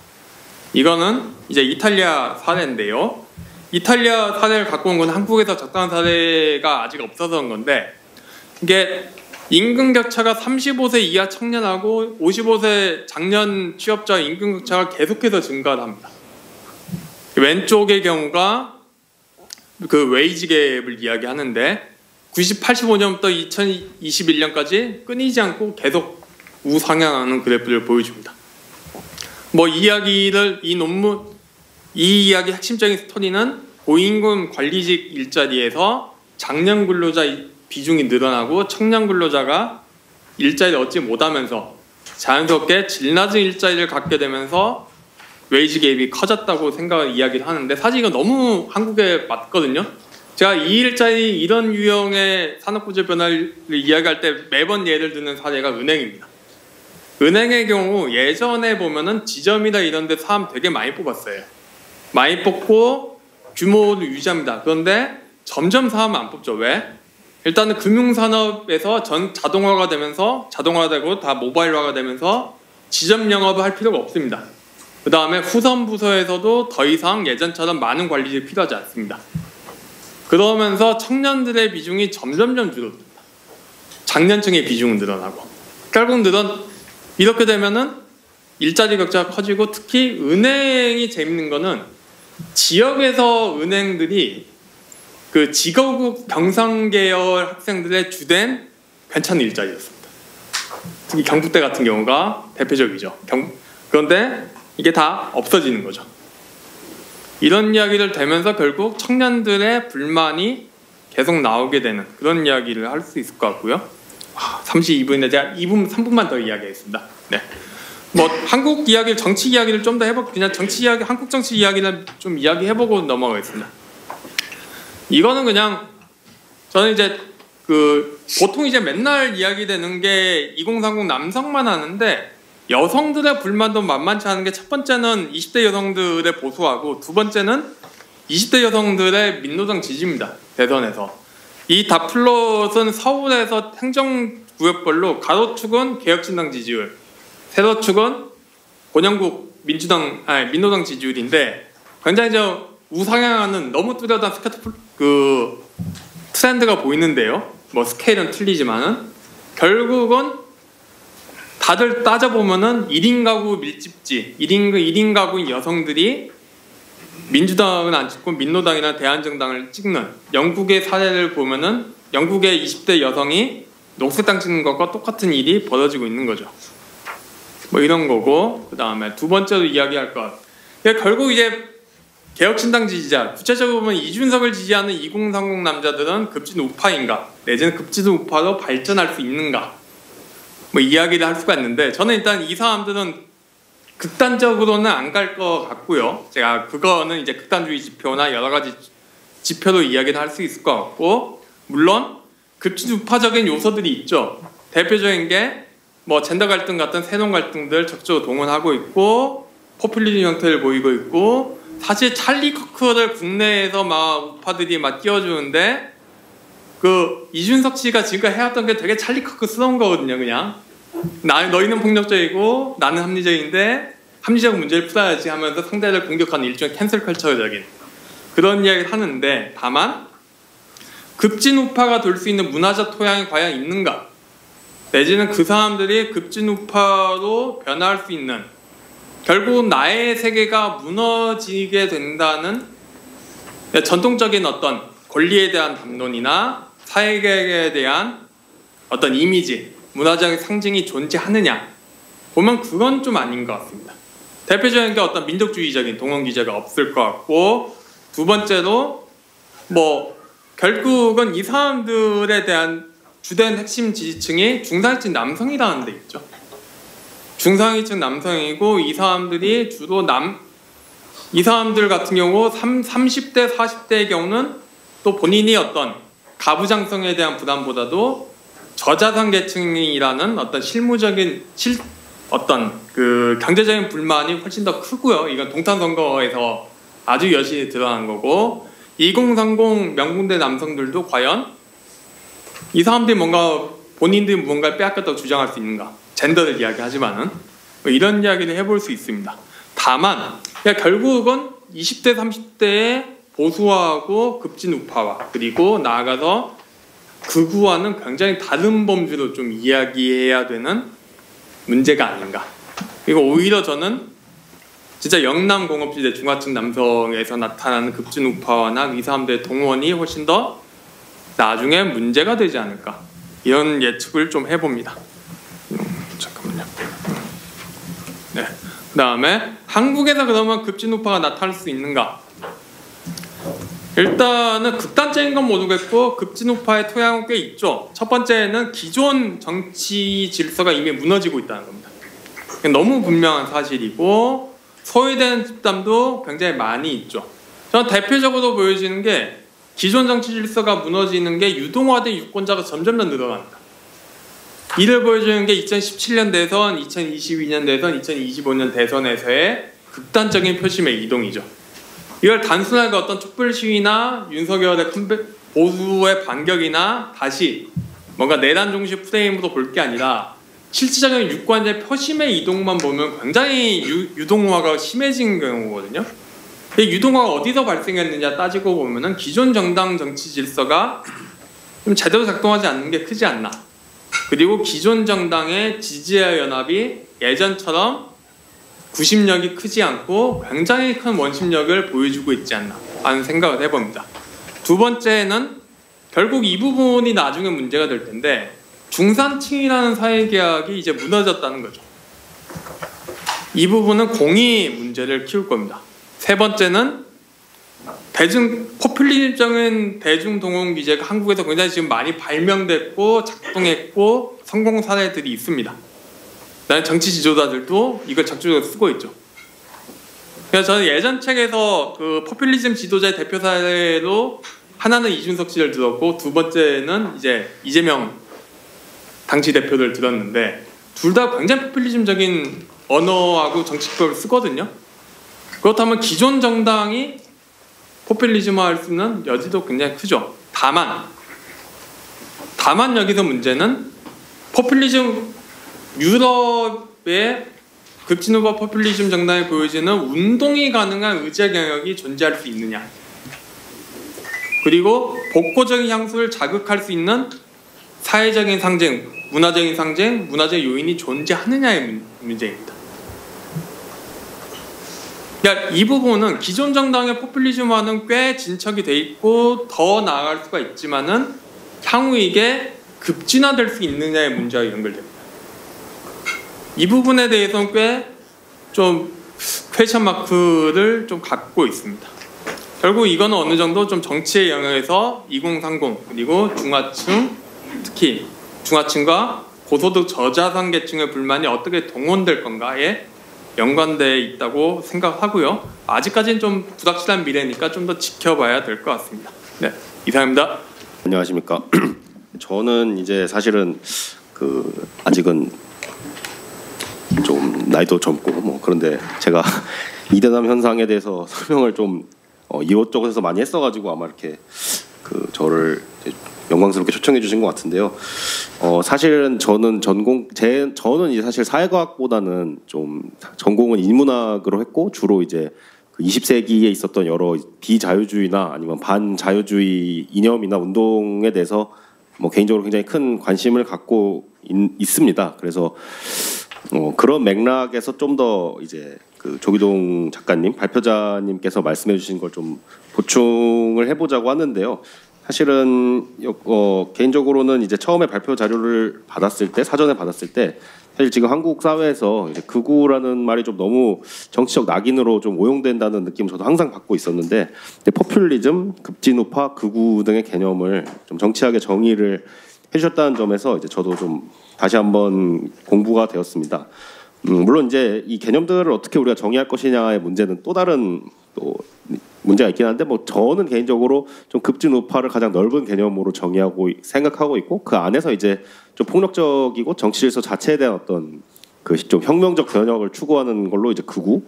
이거는 이제 이탈리아 사례인데요. 이탈리아 사례를 갖고 온 건 한국에서 적당한 사례가 아직 없어서 그런 건데, 이게 임금 격차가 35세 이하 청년하고 55세 장년 취업자 임금 격차가 계속해서 증가를 합니다. 왼쪽의 경우가 웨이지 갭을 이야기하는데 85년부터 2021년까지 끊이지 않고 계속 우상향하는 그래프를 보여줍니다. 뭐 이 이야기 핵심적인 스토리는 고임금 관리직 일자리에서 장년 근로자 비중이 늘어나고 청년 근로자가 일자리를 얻지 못하면서 자연스럽게 질 낮은 일자리를 갖게 되면서 웨이지 갭이 커졌다고 이야기를 하는데, 사실 이건 너무 한국에 맞거든요. 제가 이 일자리 이런 유형의 산업구조 변화를 이야기할 때 매번 예를 드는 사례가 은행입니다. 은행의 경우 예전에 보면은 지점이나 이런 데 사람 되게 많이 뽑았어요. 많이 뽑고 규모를 유지합니다. 그런데 점점 사람 안 뽑죠. 왜? 일단은 금융산업에서 자동화가 되면서 자동화되고 다 모바일화가 되면서 지점 영업을 할 필요가 없습니다. 그 다음에 후선 부서에서도 더 이상 예전처럼 많은 관리직이 필요하지 않습니다. 그러면서 청년들의 비중이 점점점 줄어듭니다. 장년층의 비중은 늘어나고, 결국 이렇게 되면은 일자리 격차가 커지고, 특히 은행이 재밌는 거는 지역에서 은행들이 직업국 경상계열 학생들의 주된 괜찮은 일자리였습니다. 특히 경북대 같은 경우가 대표적이죠. 그런데 이게 다 없어지는 거죠. 이런 이야기를 되면서 결국 청년들의 불만이 계속 나오게 되는 그런 이야기를 할 수 있을 것 같고요. 32분인데 제가 3분만 더 이야기하겠습니다. 네. 뭐 한국 이야기를, 정치 이야기를 좀 더 해보고, 그냥 정치 이야기, 한국 정치 이야기를 좀 이야기해보고 넘어가겠습니다. 이거는 그냥 저는 이제 보통 이제 맨날 이야기되는 게 2030 남성만 하는데 여성들의 불만도 만만치 않은 게 첫 번째는 20대 여성들의 보수하고 두 번째는 20대 여성들의 민노당 지지입니다. 대선에서. 이 다플롯은 서울에서 행정구역별로 가로축은 개혁신당 지지율, 세로축은 권영국 민노당 지지율인데 굉장히 우상향하는 너무 뚜렷한 트렌드가 보이는데요. 뭐 스케일은 틀리지만은 결국은 다들 따져보면은 1인 가구 밀집지, 1인 가구인 여성들이 민주당은 안 찍고 민노당이나 대한정당을 찍는 영국의 사례를 보면은 영국의 20대 여성이 녹색당 찍는 것과 똑같은 일이 벌어지고 있는 거죠. 뭐 이런 거고, 그 다음에 두 번째로 이야기할 것. 결국 이제 개혁신당 지지자, 구체적으로 보면 이준석을 지지하는 2030 남자들은 급진 우파인가, 내지는 급진 우파로 발전할 수 있는가, 뭐 이야기를 할 수가 있는데, 저는 일단 이 사람들은 극단적으로는 안 갈 것 같고요. 제가 그거는 이제 극단주의 지표나 여러 가지 지표로 이야기를 할 수 있을 것 같고, 물론 급진 우파적인 요소들이 있죠. 대표적인 게 뭐 젠더 갈등 같은 새로운 갈등들 적극적으로 동원하고 있고, 포퓰리즘 형태를 보이고 있고, 사실 찰리 커크를 국내에서 막 우파들이 막 띄워주는데 이준석 씨가 지금까지 해왔던 게 되게 찰리 커크스러운 거거든요. 그냥 너희는 폭력적이고 나는 합리적인데 합리적 문제를 풀어야지 하면서 상대를 공격하는 일종의 캔슬 컬처적인 그런 이야기를 하는데, 다만 급진 우파가 될 수 있는 문화적 토양이 과연 있는가, 내지는 그 사람들이 급진 우파로 변화할 수 있는, 결국 나의 세계가 무너지게 된다는 전통적인 어떤 권리에 대한 담론이나 사회계획에 대한 어떤 이미지, 문화적인 상징이 존재하느냐 보면 그건 좀 아닌 것 같습니다. 대표적인 게 어떤 민족주의적인 동원 기제가 없을 것 같고, 두 번째로 뭐 결국은 이 사람들에 대한 주된 핵심 지지층이 중산층 남성이라는 데 있죠. 중상위층 남성이고, 이 사람들이 주로 이 사람들 같은 경우 30대, 40대의 경우는 또 본인이 어떤 가부장성에 대한 부담보다도 저자산 계층이라는 어떤 실무적인 어떤 경제적인 불만이 훨씬 더 크고요. 이건 동탄 선거에서 아주 여실히 드러난 거고, 2030 명군대 남성들도 과연 이 사람들이 본인들이 뭔가를 빼앗겼다고 주장할 수 있는가? 젠더를 이야기하지만은 뭐 이런 이야기를 해볼 수 있습니다. 다만 결국은 20대 30대의 보수화하고 급진 우파와, 그리고 나아가서 극우와는 굉장히 다른 범주로 좀 이야기해야 되는 문제가 아닌가. 그리고 오히려 저는 진짜 영남 공업지대 중하층 남성에서 나타나는 급진 우파나 이 사람들의 동원이 훨씬 더 나중에 문제가 되지 않을까, 이런 예측을 좀 해봅니다. 잠깐만요. 네. 그 다음에 한국에서 그러면 급진 우파가 나타날 수 있는가? 일단은 극단적인 건 모르겠고 급진 우파의 토양은 꽤 있죠. 첫 번째는 기존 정치 질서가 이미 무너지고 있다는 겁니다. 너무 분명한 사실이고, 소외되는 집단도 굉장히 많이 있죠. 저는 대표적으로 보여지는 게 기존 정치 질서가 무너지는 게 유동화된 유권자가 점점 더 늘어납니다. 이를 보여주는 게 2017년 대선, 2022년 대선, 2025년 대선에서의 극단적인 표심의 이동이죠. 이걸 단순하게 어떤 촛불 시위나 윤석열의 보수의 반격이나 다시 뭔가 내란 중시 프레임으로 볼 게 아니라 실질적인 유권자의 표심의 이동만 보면 굉장히 유동화가 심해진 경우거든요. 이 유동화가 어디서 발생했느냐 따지고 보면은 기존 정당 정치 질서가 좀 제대로 작동하지 않는 게 크지 않나. 그리고 기존 정당의 지지자 연합이 예전처럼 구심력이 크지 않고 굉장히 큰 원심력을 보여주고 있지 않나 하는 생각을 해봅니다. 두 번째는 결국 이 부분이 나중에 문제가 될 텐데, 중산층이라는 사회계약이 이제 무너졌다는 거죠. 이 부분은 공의 문제를 키울 겁니다. 세 번째는 포퓰리즘적인 대중동원 기제가 한국에서 굉장히 지금 많이 발명됐고 작동했고 성공 사례들이 있습니다. 그다음에 정치 지도자들도 이걸 적극적으로 쓰고 있죠. 그래서 저는 예전 책에서 포퓰리즘 지도자의 대표 사례로 하나는 이준석 씨를 들었고 두 번째는 이제 이재명 당시 대표를 들었는데 둘 다 굉장히 포퓰리즘적인 언어하고 정치법을 쓰거든요. 그렇다면 기존 정당이 포퓰리즘화할 수 있는 여지도 굉장히 크죠. 다만 여기서 문제는 포퓰리즘 유럽의 급진우파 포퓰리즘 정당이 보여지는 운동이 가능한 의제 경력이 존재할 수 있느냐, 그리고 복고적인 향수를 자극할 수 있는 사회적인 상징, 문화적인 상징, 문화적 요인이 존재하느냐의 문제입니다. 그러니까 이 부분은 기존 정당의 포퓰리즘화는 꽤 진척이 돼 있고 더 나아갈 수가 있지만은 향후 이게 급진화될 수 있느냐의 문제와 연결됩니다. 이 부분에 대해서는 꽤 좀 퀘스천 마크를 좀 갖고 있습니다. 결국 이거는 어느 정도 좀 정치의 영역에서 2030 그리고 중하층, 특히 중하층과 고소득 저자산 계층의 불만이 어떻게 동원될 건가에 연관되어 있다고 생각하고요. 아직까지는 좀 불확실한 미래니까 좀 더 지켜봐야 될 것 같습니다. 네, 이상입니다. 안녕하십니까. 저는 이제 사실은 아직은 좀 나이도 젊고 뭐 그런데 제가 이대남 현상에 대해서 설명을 좀 이것저것에서 많이 했어가지고 아마 이렇게 저를 영광스럽게 초청해 주신 것 같은데요. 사실은 저는 저는 이제 사실 사회과학보다는 좀 전공은 인문학으로 했고 주로 이제 20세기에 있었던 여러 비자유주의나 아니면 반자유주의 이념이나 운동에 대해서 뭐 개인적으로 굉장히 큰 관심을 갖고 있습니다. 그래서 그런 맥락에서 좀 더 이제 조기동 작가님, 발표자님께서 말씀해주신 걸 좀 보충을 해보자고 하는데요. 사실은 개인적으로는 이제 처음에 발표 자료를 받았을 때, 사전에 받았을 때 사실 지금 한국 사회에서 이제 극우라는 말이 좀 너무 정치적 낙인으로 좀 오용된다는 느낌 저도 항상 받고 있었는데, 포퓰리즘, 급진우파, 극우 등의 개념을 좀 정치학의 정의를 해주셨다는 점에서 이제 저도 좀 다시 한번 공부가 되었습니다. 물론 이제 이 개념들을 어떻게 우리가 정의할 것이냐의 문제는 또 다른 문제가 있긴 한데, 뭐 저는 개인적으로 좀 급진우파를 가장 넓은 개념으로 정의하고 생각하고 있고, 그 안에서 이제 좀 폭력적이고 정치 질서 자체에 대한 어떤 좀 혁명적 변혁을 추구하는 걸로 이제 극우,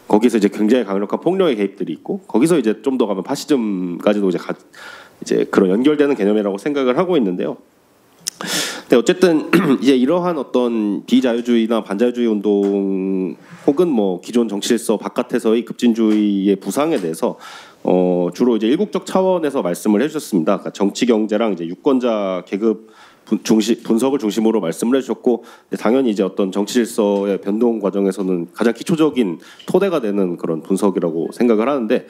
거기서 이제 굉장히 강력한 폭력의 개입들이 있고, 거기서 이제 좀 더 가면 파시즘까지도 이제 그런 연결되는 개념이라고 생각을 하고 있는데요. 근데 어쨌든 이제 이러한 어떤 비자유주의나 반자유주의 운동 혹은 뭐 기존 정치 질서 바깥에서의 급진주의의 부상에 대해서 주로 이제 일국적 차원에서 말씀을 해주셨습니다. 그러니까 정치 경제랑 이제 유권자 계급 분석을 중심으로 말씀을 해주셨고, 당연히 이제 어떤 정치 질서의 변동 과정에서는 가장 기초적인 토대가 되는 그런 분석이라고 생각을 하는데,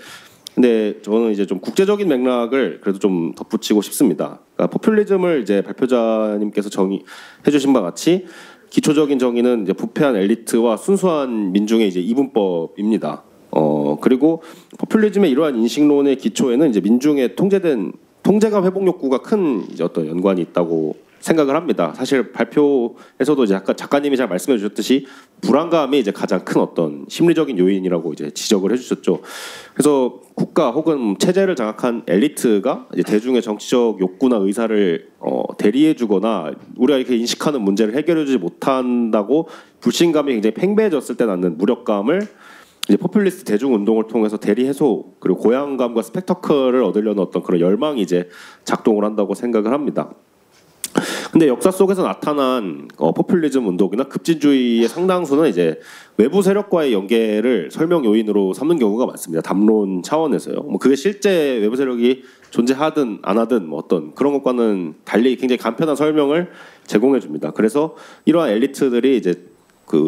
근데 저는 이제 좀 국제적인 맥락을 그래도 좀 덧붙이고 싶습니다. 그러니까 포퓰리즘을 이제 발표자님께서 정의해 주신 바 같이 기초적인 정의는 이제 부패한 엘리트와 순수한 민중의 이제 이분법입니다. 그리고 포퓰리즘의 이러한 인식론의 기초에는 이제 민중의 통제감 회복 욕구가 큰 이제 어떤 연관이 있다고 생각을 합니다. 사실 발표에서도 이제 아까 작가님이 잘 말씀해 주셨듯이 불안감이 이제 가장 큰 어떤 심리적인 요인이라고 이제 지적을 해주셨죠. 그래서 국가 혹은 체제를 장악한 엘리트가 이제 대중의 정치적 욕구나 의사를 대리해주거나 우리가 이렇게 인식하는 문제를 해결해주지 못한다고 불신감이 굉장히 팽배해졌을 때 낳는 무력감을 이제 포퓰리스트 대중 운동을 통해서 대리 해소 그리고 고양감과 스펙터클을 얻으려는 어떤 그런 열망이 이제 작동을 한다고 생각을 합니다. 근데 역사 속에서 나타난 포퓰리즘 운동이나 급진주의의 상당수는 이제 외부 세력과의 연계를 설명 요인으로 삼는 경우가 많습니다. 담론 차원에서요. 뭐 그게 실제 외부 세력이 존재하든 안 하든 뭐 어떤 그런 것과는 달리 굉장히 간편한 설명을 제공해 줍니다. 그래서 이러한 엘리트들이 이제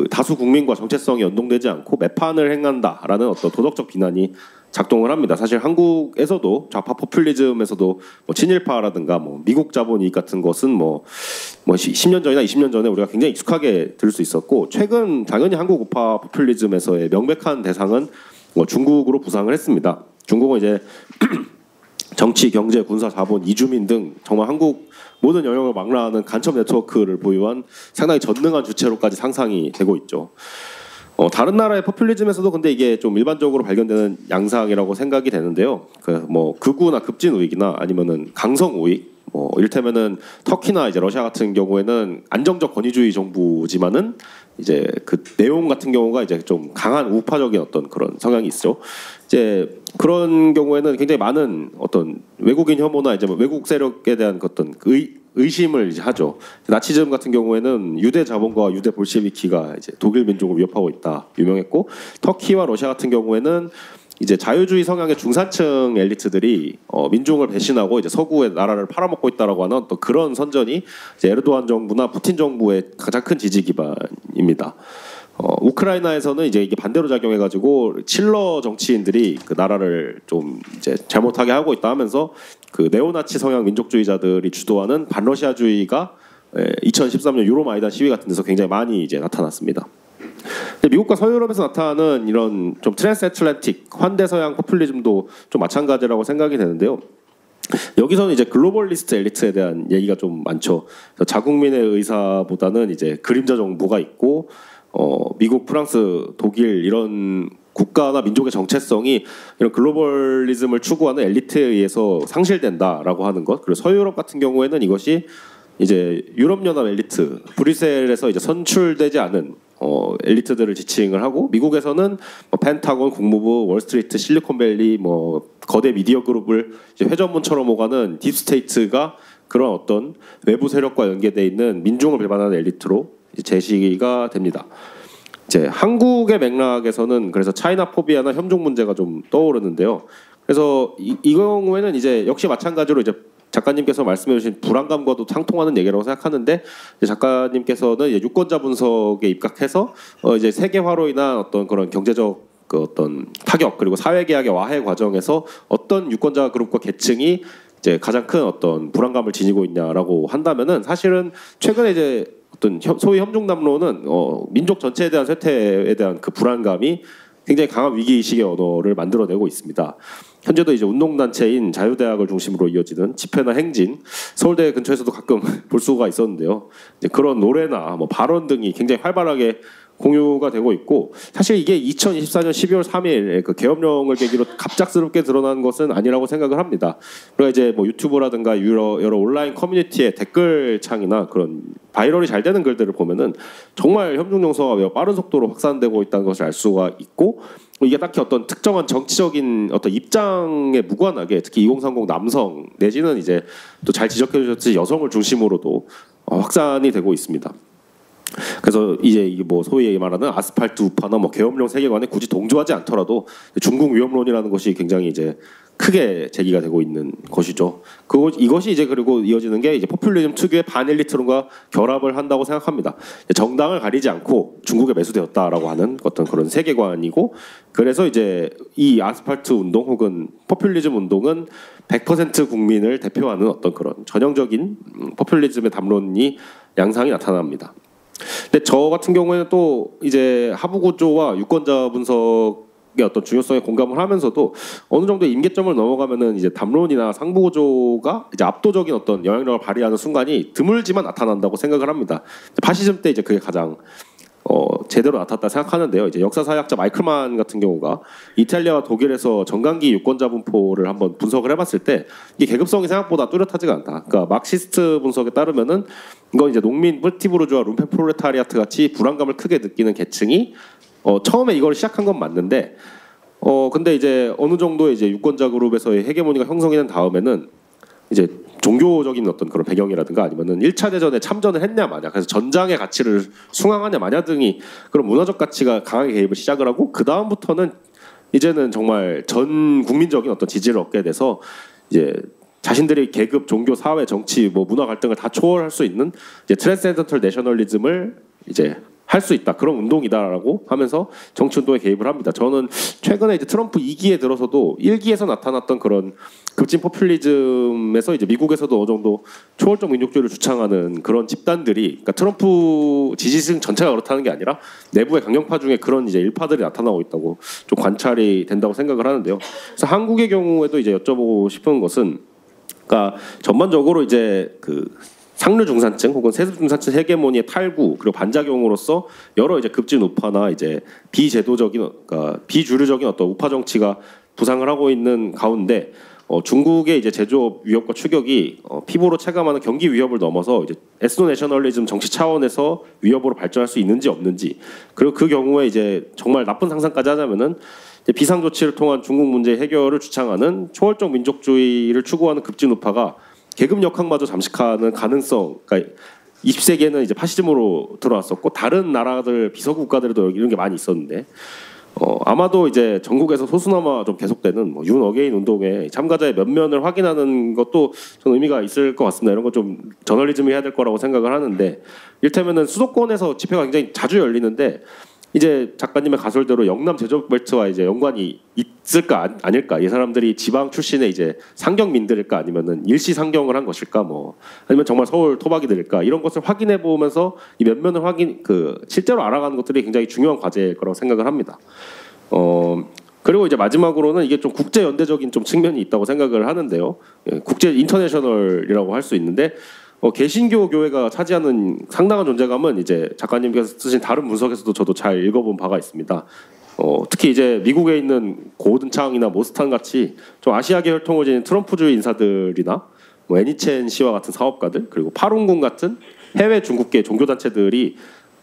다수 국민과 정체성이 연동되지 않고 매판을 행한다라는 어떤 도덕적 비난이 작동을 합니다. 사실 한국에서도 좌파 포퓰리즘에서도 뭐 친일파라든가 뭐 미국 자본이익 같은 것은 뭐 10년 전이나 20년 전에 우리가 굉장히 익숙하게 들을 수 있었고, 최근 당연히 한국 우파 포퓰리즘에서의 명백한 대상은 뭐 중국으로 부상을 했습니다. 중국은 이제 정치, 경제, 군사, 자본, 이주민 등 정말 한국 모든 영역을 망라하는 간첩 네트워크를 보유한 상당히 전능한 주체로까지 상상이 되고 있죠. 다른 나라의 포퓰리즘에서도 근데 이게 좀 일반적으로 발견되는 양상이라고 생각이 되는데요. 그 뭐 극우나 급진 우익이나 아니면은 강성 우익, 뭐 이를테면은 터키나 이제 러시아 같은 경우에는 안정적 권위주의 정부지만은 이제 그 내용 같은 경우가 이제 좀 강한 우파적인 어떤 그런 성향이 있죠. 이제 그런 경우에는 굉장히 많은 어떤 외국인 혐오나 이제 뭐 외국 세력에 대한 어떤 의심을 이제 하죠. 나치즘 같은 경우에는 유대 자본과 유대 볼셰비키가 이제 독일 민족을 위협하고 있다 유명했고, 터키와 러시아 같은 경우에는 이제 자유주의 성향의 중산층 엘리트들이 민중을 배신하고 이제 서구의 나라를 팔아먹고 있다라고 하는 또 그런 선전이 이제 에르도안 정부나 푸틴 정부의 가장 큰 지지 기반입니다. 우크라이나에서는 이제 이게 반대로 작용해가지고 칠러 정치인들이 그 나라를 좀 이제 잘못하게 하고 있다 하면서 그 네오나치 성향 민족주의자들이 주도하는 반러시아주의가 2013년 유로마이단 시위 같은 데서 굉장히 많이 이제 나타났습니다. 미국과 서유럽에서 나타나는 이런 좀 트랜스애틀랜틱 환대 서양 포퓰리즘도 좀 마찬가지라고 생각이 되는데요. 여기서는 이제 글로벌리스트 엘리트에 대한 얘기가 좀 많죠. 자국민의 의사보다는 이제 그림자 정부가 있고, 미국, 프랑스, 독일 이런 국가나 민족의 정체성이 이런 글로벌리즘을 추구하는 엘리트에 의해서 상실된다라고 하는 것. 그리고 서유럽 같은 경우에는 이것이 이제 유럽연합 엘리트 브뤼셀에서 이제 선출되지 않은 엘리트들을 지칭을 하고, 미국에서는 뭐 펜타곤, 국무부, 월스트리트, 실리콘밸리, 뭐 거대 미디어 그룹을 이제 회전문처럼 오가는 딥스테이트가 그런 어떤 외부 세력과 연계돼 있는 민중을 배반하는 엘리트로 이제 제시가 됩니다. 이제 한국의 맥락에서는 그래서 차이나 포비아나 혐종 문제가 좀 떠오르는데요. 그래서 이 경우에는 이제 역시 마찬가지로 이제 작가님께서 말씀해주신 불안감과도 상통하는 얘기라고 생각하는데, 작가님께서는 이제 유권자 분석에 입각해서 이제 세계화로 인한 어떤 그런 경제적 그 어떤 타격, 그리고 사회계약의 와해 과정에서 어떤 유권자 그룹과 계층이 이제 가장 큰 어떤 불안감을 지니고 있냐라고 한다면은, 사실은 최근에 이제 어떤 소위 혐중담론은 민족 전체에 대한 쇠퇴에 대한 그 불안감이 굉장히 강한 위기의식의 언어를 만들어내고 있습니다. 현재도 이제 운동단체인 자유대학을 중심으로 이어지는 집회나 행진, 서울대 근처에서도 가끔 볼 수가 있었는데요. 이제 그런 노래나 뭐 발언 등이 굉장히 활발하게 공유가 되고 있고, 사실 이게 2024년 12월 3일 그 계엄령을 계기로 갑작스럽게 드러난 것은 아니라고 생각을 합니다. 그러니까 이제 뭐 유튜브라든가 여러 온라인 커뮤니티의 댓글창이나 그런 바이럴이 잘 되는 글들을 보면은 정말 혐중 용서가 매우 빠른 속도로 확산되고 있다는 것을 알 수가 있고, 이게 딱히 어떤 특정한 정치적인 어떤 입장에 무관하게 특히 2030 남성 내지는 이제 또 잘 지적해 주셨듯이 여성을 중심으로도 확산이 되고 있습니다. 그래서 이제 이게 뭐 소위 말하는 아스팔트 우파나 뭐 계엄령 세계관에 굳이 동조하지 않더라도 중국 위협론이라는 것이 굉장히 이제 크게 제기가 되고 있는 것이죠. 이것이 이제 그리고 이어지는 게 이제 포퓰리즘 특유의 반엘리트론과 결합을 한다고 생각합니다. 정당을 가리지 않고 중국에 매수되었다라고 하는 어떤 그런 세계관이고, 그래서 이제 이 아스팔트 운동 혹은 포퓰리즘 운동은 100% 국민을 대표하는 어떤 그런 전형적인 포퓰리즘의 담론이 양상이 나타납니다. 근데 저 같은 경우에는 또 이제 하부 구조와 유권자 분석의 어떤 중요성에 공감을 하면서도 어느 정도 임계점을 넘어가면은 이제 담론이나 상부 구조가 이제 압도적인 어떤 영향력을 발휘하는 순간이 드물지만 나타난다고 생각을 합니다. 파시즘 때 이제 그게 가장 제대로 나타났다 생각하는데요. 이제 역사사학자 마이클만 같은 경우가 이탈리아와 독일에서 정강기 유권자 분포를 한번 분석을 해봤을 때 이게 계급성이 생각보다 뚜렷하지가 않다. 그러니까 마크시스트 분석에 따르면은 이건 이제 농민, 뿌티부르주아, 룸페 프롤레타리아트 같이 불안감을 크게 느끼는 계층이 처음에 이걸 시작한 건 맞는데, 근데 이제 어느 정도 이제 유권자 그룹에서의 헤게모니가 형성이 된 다음에는 이제 종교적인 어떤 그런 배경이라든가 아니면은 1차 대전에 참전을 했냐 마냐, 그래서 전장의 가치를 숭앙하냐 마냐 등이 그런 문화적 가치가 강하게 개입을 시작을 하고, 그 다음부터는 이제는 정말 전 국민적인 어떤 지지를 얻게 돼서 이제 자신들의 계급, 종교, 사회, 정치, 뭐 문화 갈등을 다 초월할 수 있는 이제 트랜스센던털 내셔널리즘을 이제 할 수 있다, 그런 운동이다라고 하면서 정치 운동에 개입을 합니다. 저는 최근에 이제 트럼프 2기에 들어서도 1기에서 나타났던 그런 급진 포퓰리즘에서 이제 미국에서도 어느 정도 초월적 민족주의를 주창하는 그런 집단들이, 그러니까 트럼프 지지층 전체가 그렇다는 게 아니라 내부의 강경파 중에 그런 이제 일파들이 나타나고 있다고 좀 관찰이 된다고 생각을 하는데요. 그래서 한국의 경우에도 이제 여쭤보고 싶은 것은, 그러니까 전반적으로 이제 그 상류 중산층 혹은 세습 중산층 헤게모니의 탈구 그리고 반작용으로서 여러 이제 급진 우파나 이제 비제도적인 그러니까 비주류적인 어떤 우파 정치가 부상을 하고 있는 가운데 중국의 이제 제조업 위협과 추격이 피부로 체감하는 경기 위협을 넘어서 이제 에스노 내셔널리즘 정치 차원에서 위협으로 발전할 수 있는지 없는지 그리고 그 경우에 이제 정말 나쁜 상상까지 하자면은 이제 비상 조치를 통한 중국 문제 해결을 주창하는 초월적 민족주의를 추구하는 급진 우파가 계급 역학마저 잠식하는 가능성. 그러니까 20세기에는 이제 파시즘으로 들어왔었고 다른 나라들 비서구 국가들도 이런 게 많이 있었는데. 아마도 이제 전국에서 소수나마 좀 계속되는 뭐 윤 어게인 운동에 참가자의 면면을 확인하는 것도 좀 의미가 있을 것 같습니다. 이런 거 좀 저널리즘이 해야 될 거라고 생각을 하는데 이를테면은 수도권에서 집회가 굉장히 자주 열리는데 이제 작가님의 가설대로 영남 제조벨트와 이제 연관이 있을까 아닐까 이 사람들이 지방 출신의 이제 상경민들일까 아니면은 일시 상경을 한 것일까 뭐 아니면 정말 서울 토박이들일까 이런 것을 확인해 보면서 이 면면을 실제로 알아가는 것들이 굉장히 중요한 과제일 거라고 생각을 합니다. 그리고 이제 마지막으로는 이게 좀 국제 연대적인 좀 측면이 있다고 생각을 하는데요. 국제 인터내셔널이라고 할 수 있는데 개신교 교회가 차지하는 상당한 존재감은 이제 작가님께서 쓰신 다른 문서에서도 저도 잘 읽어본 바가 있습니다. 특히 이제 미국에 있는 고든창이나 모스탄 같이 좀 아시아계 혈통을 지닌 트럼프주의 인사들이나 뭐 애니첸 씨와 같은 사업가들 그리고 파룬궁 같은 해외 중국계 종교단체들이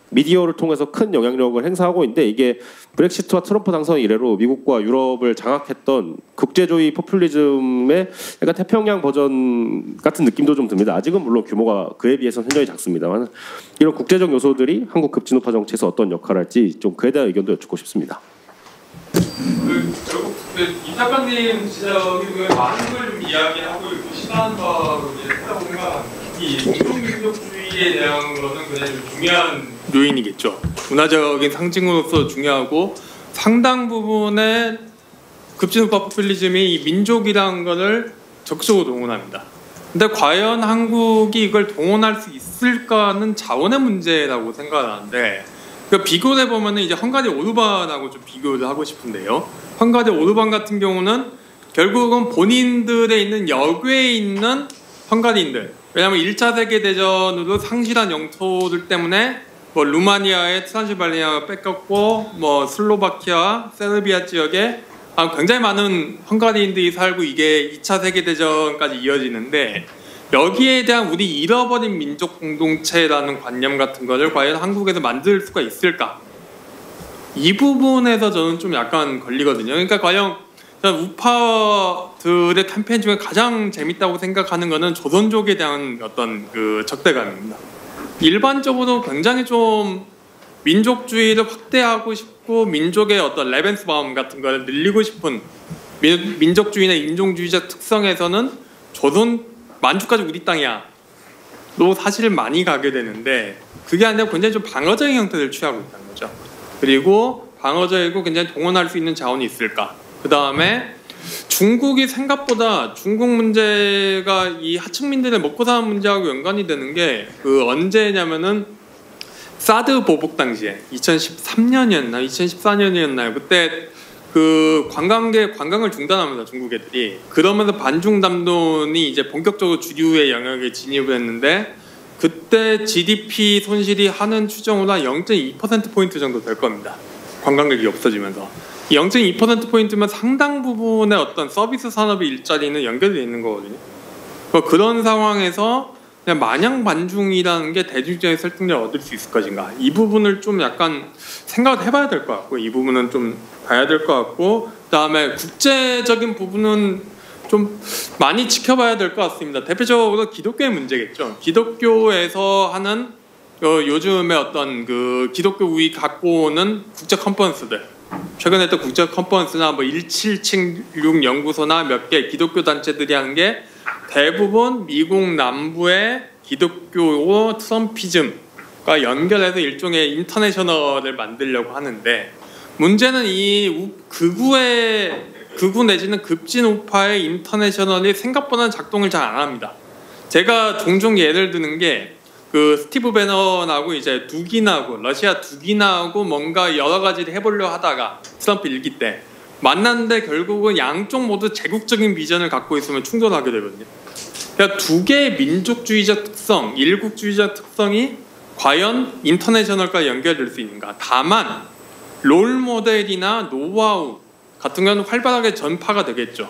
미디어를 통해서 큰 영향력을 행사하고 있는데 이게 브렉시트와 트럼프 당선 이래로 미국과 유럽을 장악했던 국제주의 포퓰리즘의 약간 태평양 버전 같은 느낌도 좀 듭니다. 아직은 물론 규모가 그에 비해서는 굉장히 작습니다만 이런 국제적 요소들이 한국 급진우파 정치에서 어떤 역할을 할지 좀 그에 대한 의견도 여쭙고 싶습니다. 결국 이 작가님 지적이 많은 걸 이야기하고 있고 시간과 하다 보니까 이 민족주의에 대한 거는 그냥 중요한 요인이겠죠. 문화적인 상징으로서 중요하고 상당 부분의 급진우파 포퓰리즘이 이 민족이라는 것을 적극적으로 동원합니다. 근데 과연 한국이 이걸 동원할 수 있을까는 자원의 문제라고 생각하는데 그 비교를 해보면 이제 헝가리 오르반하고 좀 비교를 하고 싶은데요. 헝가리 오르반 같은 경우는 결국은 본인들에 있는 역외에 있는 헝가리인들 왜냐하면 1차 세계대전으로 상실한 영토들 때문에 뭐 루마니아의 트란실바니아가 뺏겼고 뭐 슬로바키아, 세르비아 지역에 굉장히 많은 헝가리인들이 살고 이게 2차 세계대전까지 이어지는데 여기에 대한 우리 잃어버린 민족 공동체라는 관념 같은 거를 과연 한국에서 만들 수가 있을까? 이 부분에서 저는 좀 약간 걸리거든요. 그러니까 과연 우파들의 캠페인 중에 가장 재밌다고 생각하는 거는 조선족에 대한 어떤 그 적대감입니다. 일반적으로 굉장히 좀 민족주의를 확대하고 싶고 민족의 어떤 레벤스바움 같은 걸 늘리고 싶은 민족주의나 인종주의적 특성에서는 조선 만주까지 우리 땅이야 로 사실 많이 가게 되는데 그게 아니라 굉장히 좀 방어적인 형태를 취하고 있다는 거죠. 그리고 방어적이고 굉장히 동원할 수 있는 자원이 있을까? 그 다음에 중국이 생각보다 중국 문제가 이 하층민들의 먹고 사는 문제하고 연관이 되는 게 그 언제냐면은 사드 보복 당시에 2013년이었나 2014년이었나요? 그때 그 관광을 중단합니다. 중국 애들이. 그러면서 반중 담론이 이제 본격적으로 주류의 영역에 진입을 했는데 그때 GDP 손실이 하는 추정으로 한 0.2%포인트 정도 될 겁니다. 관광객이 없어지면서. 0.2%포인트면 상당 부분의 어떤 서비스 산업의 일자리는 연결되어 있는 거거든요. 그런 상황에서 그냥 마냥 반중이라는 게 대중적인 설득력을 얻을 수 있을 것인가. 이 부분을 좀 약간 생각을 해봐야 될 것 같고 이 부분은 좀 봐야 될 것 같고 그다음에 국제적인 부분은 좀 많이 지켜봐야 될 것 같습니다. 대표적으로 기독교의 문제겠죠. 기독교에서 하는 요즘의 어떤 그 기독교국이 갖고 오는 국제 컨퍼런스들 최근에 했던 국제 컨퍼런스나 뭐 1776 연구소나 몇 개 기독교 단체들이 하는 게 대부분 미국 남부의 기독교 트럼피즘과 연결해서 일종의 인터내셔널을 만들려고 하는데 문제는 이 극우 내지는 급진 우파의 인터내셔널이 생각보다는 작동을 잘 안 합니다. 제가 종종 예를 드는 게 그 스티브 배넌하고 이제 두긴하고 러시아 두긴하고 뭔가 여러 가지를 해보려 하다가 트럼프 일기 때 만났는데 결국은 양쪽 모두 제국적인 비전을 갖고 있으면 충돌하게 되거든요. 그러니까 두 개의 민족주의적 특성, 일국주의적 특성이 과연 인터내셔널과 연결될 수 있는가. 다만 롤 모델이나 노하우 같은 경우는 활발하게 전파가 되겠죠.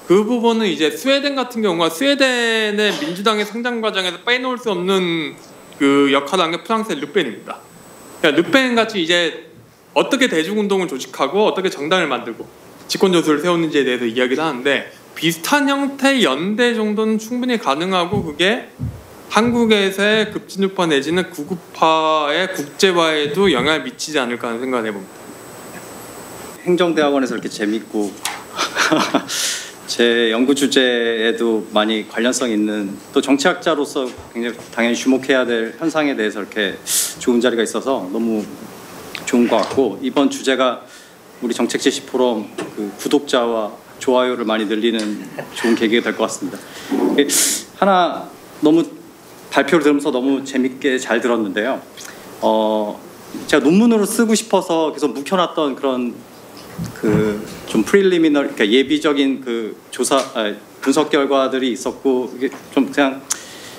그 부분은 이제 스웨덴 같은 경우가 스웨덴의 민주당의 성장 과정에서 빼놓을 수 없는 그 역할을 한 게 프랑스의 르펜입니다. 그러니까 르펜 같이 이제 어떻게 대중운동을 조직하고 어떻게 정당을 만들고 집권조수를 세우는지에 대해서 이야기를 하는데 비슷한 형태의 연대 정도는 충분히 가능하고 그게 한국에서의 급진주파 내지는 구급파의 국제화에도 영향을 미치지 않을까 하는 생각을 해봅니다. 행정대학원에서 이렇게 재밌고 제 연구 주제에도 많이 관련성 있는 또 정치학자로서 굉장히 당연히 주목해야 될 현상에 대해서 이렇게 좋은 자리가 있어서 너무 좋은 것 같고 이번 주제가 우리 정책제시 포럼 그 구독자와 좋아요를 많이 늘리는 좋은 계기가 될 것 같습니다. 하나 너무 발표를 들으면서 너무 재밌게 잘 들었는데요. 제가 논문으로 쓰고 싶어서 계속 묵혀놨던 그런 그 좀 프리리미널, 그러니까 예비적인 그 분석 결과들이 있었고 이게 좀 그냥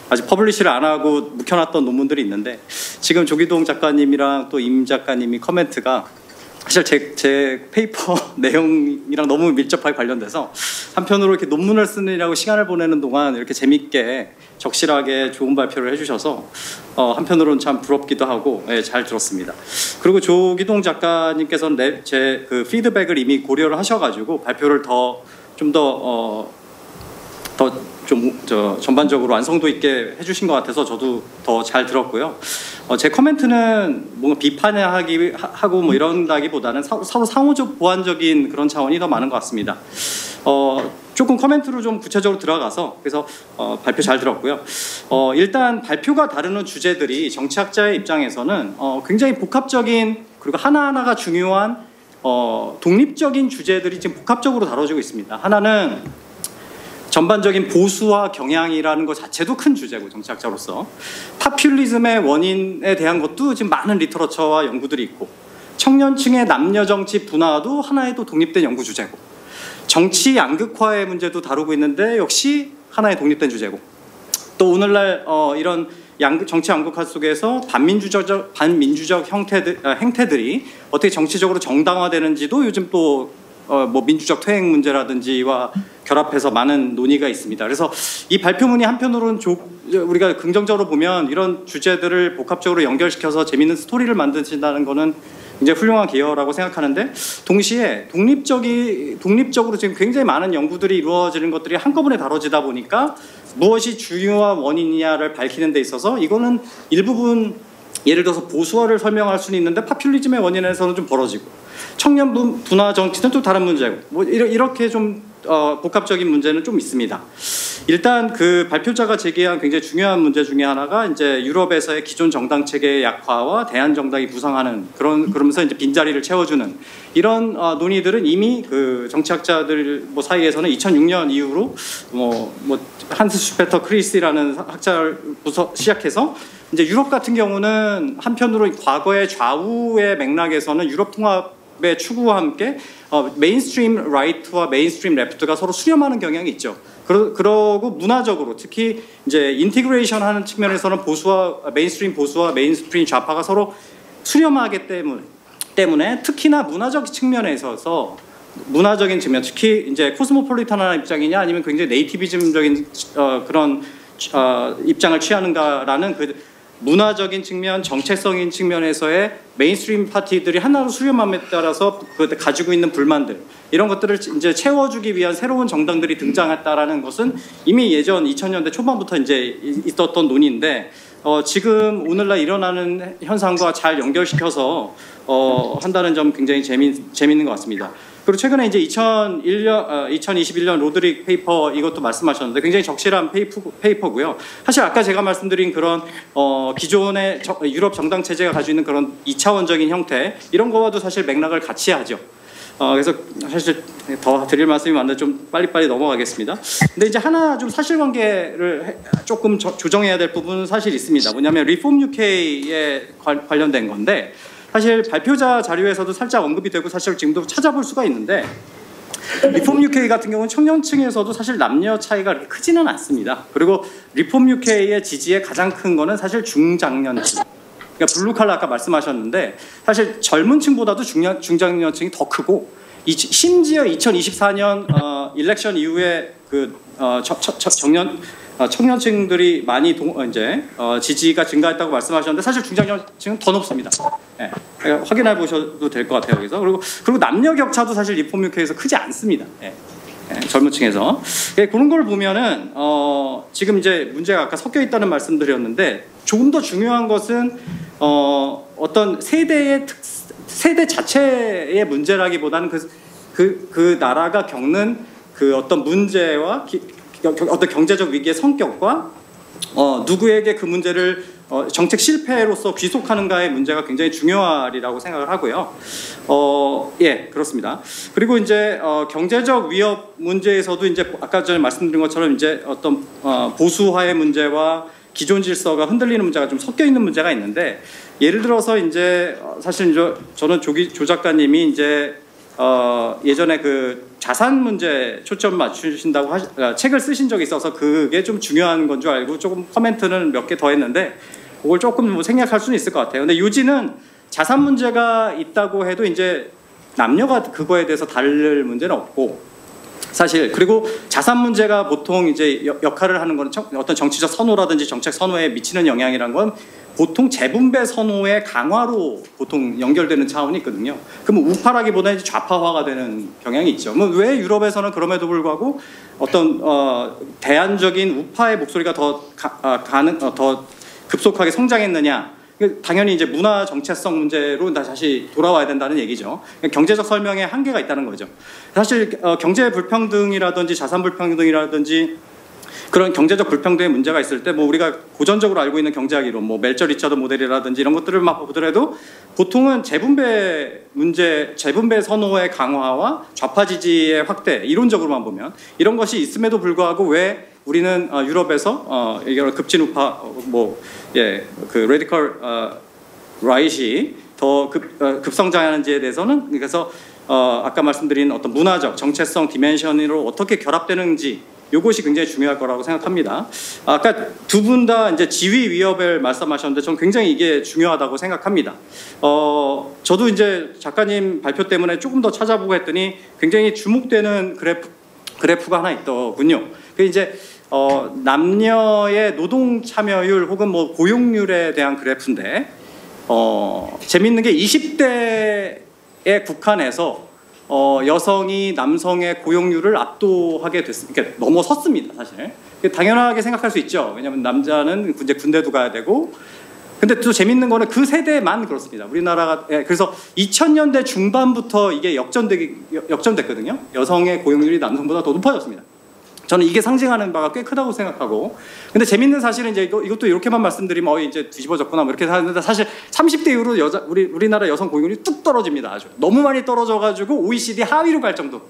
아직 퍼블리시를 안 하고 묵혀놨던 논문들이 있는데 지금 조기동 작가님이랑 또 임 작가님이 커멘트가 사실 제 페이퍼 내용이랑 너무 밀접하게 관련돼서 한편으로 이렇게 논문을 쓰느라고 시간을 보내는 동안 이렇게 재밌게 적실하게 좋은 발표를 해주셔서 한편으로는 참 부럽기도 하고 잘 들었습니다. 그리고 조기동 작가님께서는 제 그 피드백을 이미 고려를 하셔가지고 발표를 좀 더 전반적으로 완성도 있게 해주신 것 같아서 저도 더 잘 들었고요. 제 코멘트는 뭔가 비판하고 뭐 이런다기보다는 서로 상호적 보완적인 그런 차원이 더 많은 것 같습니다. 조금 코멘트로 좀 구체적으로 들어가서 그래서 발표 잘 들었고요. 일단 발표가 다루는 주제들이 정치학자의 입장에서는 굉장히 복합적인 그리고 하나하나가 중요한 독립적인 주제들이 지금 복합적으로 다뤄지고 있습니다. 하나는 전반적인 보수화 경향이라는 것 자체도 큰 주제고 정치학자로서 파퓰리즘의 원인에 대한 것도 지금 많은 리터러처와 연구들이 있고 청년층의 남녀정치 분화도 하나의 또 독립된 연구 주제고 정치 양극화의 문제도 다루고 있는데 역시 하나의 독립된 주제고 또 오늘날 이런 정치 양극화 속에서 반민주적 행태들이 어떻게 정치적으로 정당화되는지도 요즘 또 뭐 민주적 퇴행 문제라든지와 결합해서 많은 논의가 있습니다. 그래서 이 발표문이 한편으로는 우리가 긍정적으로 보면 이런 주제들을 복합적으로 연결시켜서 재미있는 스토리를 만드신다는 것은 굉장히 훌륭한 기여라고 생각하는데 동시에 독립적으로 지금 굉장히 많은 연구들이 이루어지는 것들이 한꺼번에 다뤄지다 보니까 무엇이 중요한 원인이냐를 밝히는 데 있어서 이거는 일부분 예를 들어서 보수화를 설명할 수는 있는데 파퓰리즘의 원인에서는 좀 벌어지고 청년 분화 정치는 또 다른 문제고 뭐 이렇게 좀 복합적인 문제는 좀 있습니다. 일단 그 발표자가 제기한 굉장히 중요한 문제 중에 하나가 이제 유럽에서의 기존 정당 체계의 약화와 대한 정당이 부상하는 그러면서 이제 빈자리를 채워주는 이런 논의들은 이미 그 정치학자들 뭐 사이에서는 2006년 이후로 뭐 한스 슈페터 크리스라는 학자부터 시작해서 이제 유럽 같은 경우는 한편으로 과거의 좌우의 맥락에서는 유럽 통합의 추구와 함께 메인스트림 라이트와 메인스트림 레프트가 서로 수렴하는 경향이 있죠. 그러고 문화적으로 특히 이제 인티그레이션 하는 측면에서는 메인스트림 보수와 메인스트림 좌파가 서로 수렴하기 때문에 특히나 문화적 측면에 있어서 문화적인 측면 특히 이제 코스모폴리탄한 입장이냐 아니면 굉장히 네이티비즘적인 그런 입장을 취하는가라는 그 문화적인 측면, 정체성인 측면에서의 메인스트림 파티들이 하나로 수렴함에 따라서 가지고 있는 불만들 이런 것들을 이제 채워주기 위한 새로운 정당들이 등장했다라는 것은 이미 예전 2000년대 초반부터 이제 있었던 논의인데 지금 오늘날 일어나는 현상과 잘 연결시켜서 한다는 점 굉장히 재미있는 것 같습니다. 그리고 최근에 이제 2021년 로드릭 페이퍼 이것도 말씀하셨는데 굉장히 적실한 페이퍼고요. 사실 아까 제가 말씀드린 그런 기존의 유럽 정당 체제가 가지고 있는 그런 2차원적인 형태 이런 거와도 사실 맥락을 같이 하죠. 그래서 사실 더 드릴 말씀이 많은데 좀 빨리빨리 넘어가겠습니다. 근데 이제 하나 좀 사실관계를 조금 조정해야 될 부분은 사실 있습니다. 뭐냐면 리폼 UK에 관련된 건데 사실 발표자 자료에서도 살짝 언급이 되고 사실 지금도 찾아볼 수가 있는데 리폼 UK 같은 경우는 청년층에서도 사실 남녀 차이가 그렇게 크지는 않습니다. 그리고 리폼 UK의 지지에 가장 큰 거는 사실 중장년층. 그러니까 블루칼라 아까 말씀하셨는데 사실 젊은 층보다도 중장년층이 더 크고 심지어 2024년 일렉션 이후에 그 청년층들이 많이 지지가 증가했다고 말씀하셨는데 사실 중장년층은 더 높습니다. 네. 확인해 보셔도 될 것 같아요. 여기서 그리고 남녀 격차도 사실 리폼 UK에서 크지 않습니다. 네. 네, 젊은 층에서 그런 걸 보면은 지금 이제 문제가 아까 섞여 있다는 말씀드렸는데 조금 더 중요한 것은 어떤 세대 자체의 문제라기보다는 그 나라가 겪는 그 어떤 문제와 어떤 경제적 위기의 성격과 누구에게 그 문제를 정책 실패로서 귀속하는가의 문제가 굉장히 중요하리라고 생각을 하고요. 예, 그렇습니다. 그리고 이제 경제적 위협 문제에서도 이제 아까 전에 말씀드린 것처럼 이제 어떤 보수화의 문제와 기존 질서가 흔들리는 문제가 좀 섞여 있는 문제가 있는데 예를 들어서 이제 사실 저는 조 작가님이 이제 예전에 그 자산 문제 초점 맞추신다고 책을 쓰신 적이 있어서 그게 좀 중요한 건 줄 알고 조금 코멘트는 몇 개 더 했는데 그걸 조금 뭐 생략할 수는 있을 것 같아요. 근데 요지는 자산 문제가 있다고 해도 이제 남녀가 그거에 대해서 다를 문제는 없고 사실 그리고 자산 문제가 보통 이제 역할을 하는 건 어떤 정치적 선호라든지 정책 선호에 미치는 영향이란 건 보통 재분배 선호의 강화로 보통 연결되는 차원이 있거든요. 그러면 우파라기보다는 이제 좌파화가 되는 경향이 있죠. 왜 유럽에서는 그럼에도 불구하고 어떤 대안적인 우파의 목소리가 더 급속하게 성장했느냐? 당연히 이제 문화 정체성 문제로 다시 돌아와야 된다는 얘기죠. 경제적 설명에 한계가 있다는 거죠. 사실 경제 불평등이라든지 자산 불평등이라든지 그런 경제적 불평등의 문제가 있을 때 뭐 우리가 고전적으로 알고 있는 경제학 이론, 뭐 멜처 리처드 모델이라든지 이런 것들을 막 보더라도 보통은 재분배 문제, 재분배 선호의 강화와 좌파 지지의 확대 이론적으로만 보면 이런 것이 있음에도 불구하고 왜 우리는 유럽에서 이런 급진 우파 그 레디컬 라이트이 더 급성장하는지에 대해서는 그래서 아까 말씀드린 어떤 문화적 정체성 디멘션으로 어떻게 결합되는지 이것이 굉장히 중요할 거라고 생각합니다. 아까 두 분 다 이제 지위 위협을 말씀하셨는데 저는 굉장히 이게 중요하다고 생각합니다. 저도 이제 작가님 발표 때문에 조금 더 찾아보고 했더니 굉장히 주목되는 그래프가 하나 있더군요. 그 이제 남녀의 노동 참여율 혹은 뭐 고용률에 대한 그래프인데 재밌는 게 20대에 국한해서 여성이 남성의 고용률을 압도하게 됐습니다. 그러니까 넘어섰습니다, 사실. 당연하게 생각할 수 있죠. 왜냐하면 남자는 이제 군대도 가야 되고. 근데 또 재밌는 거는 그 세대만 그렇습니다. 우리나라가 그래서 2000년대 중반부터 이게 역전됐거든요. 여성의 고용률이 남성보다 더 높아졌습니다. 저는 이게 상징하는 바가 꽤 크다고 생각하고, 근데 재밌는 사실은 이제 이것도 이렇게만 말씀드리면 이제 뒤집어졌구나 뭐 이렇게 하는데 사실 30대 이후로 우리나라 여성 고용률이 뚝 떨어집니다. 아주 너무 많이 떨어져가지고 OECD 하위로 갈 정도.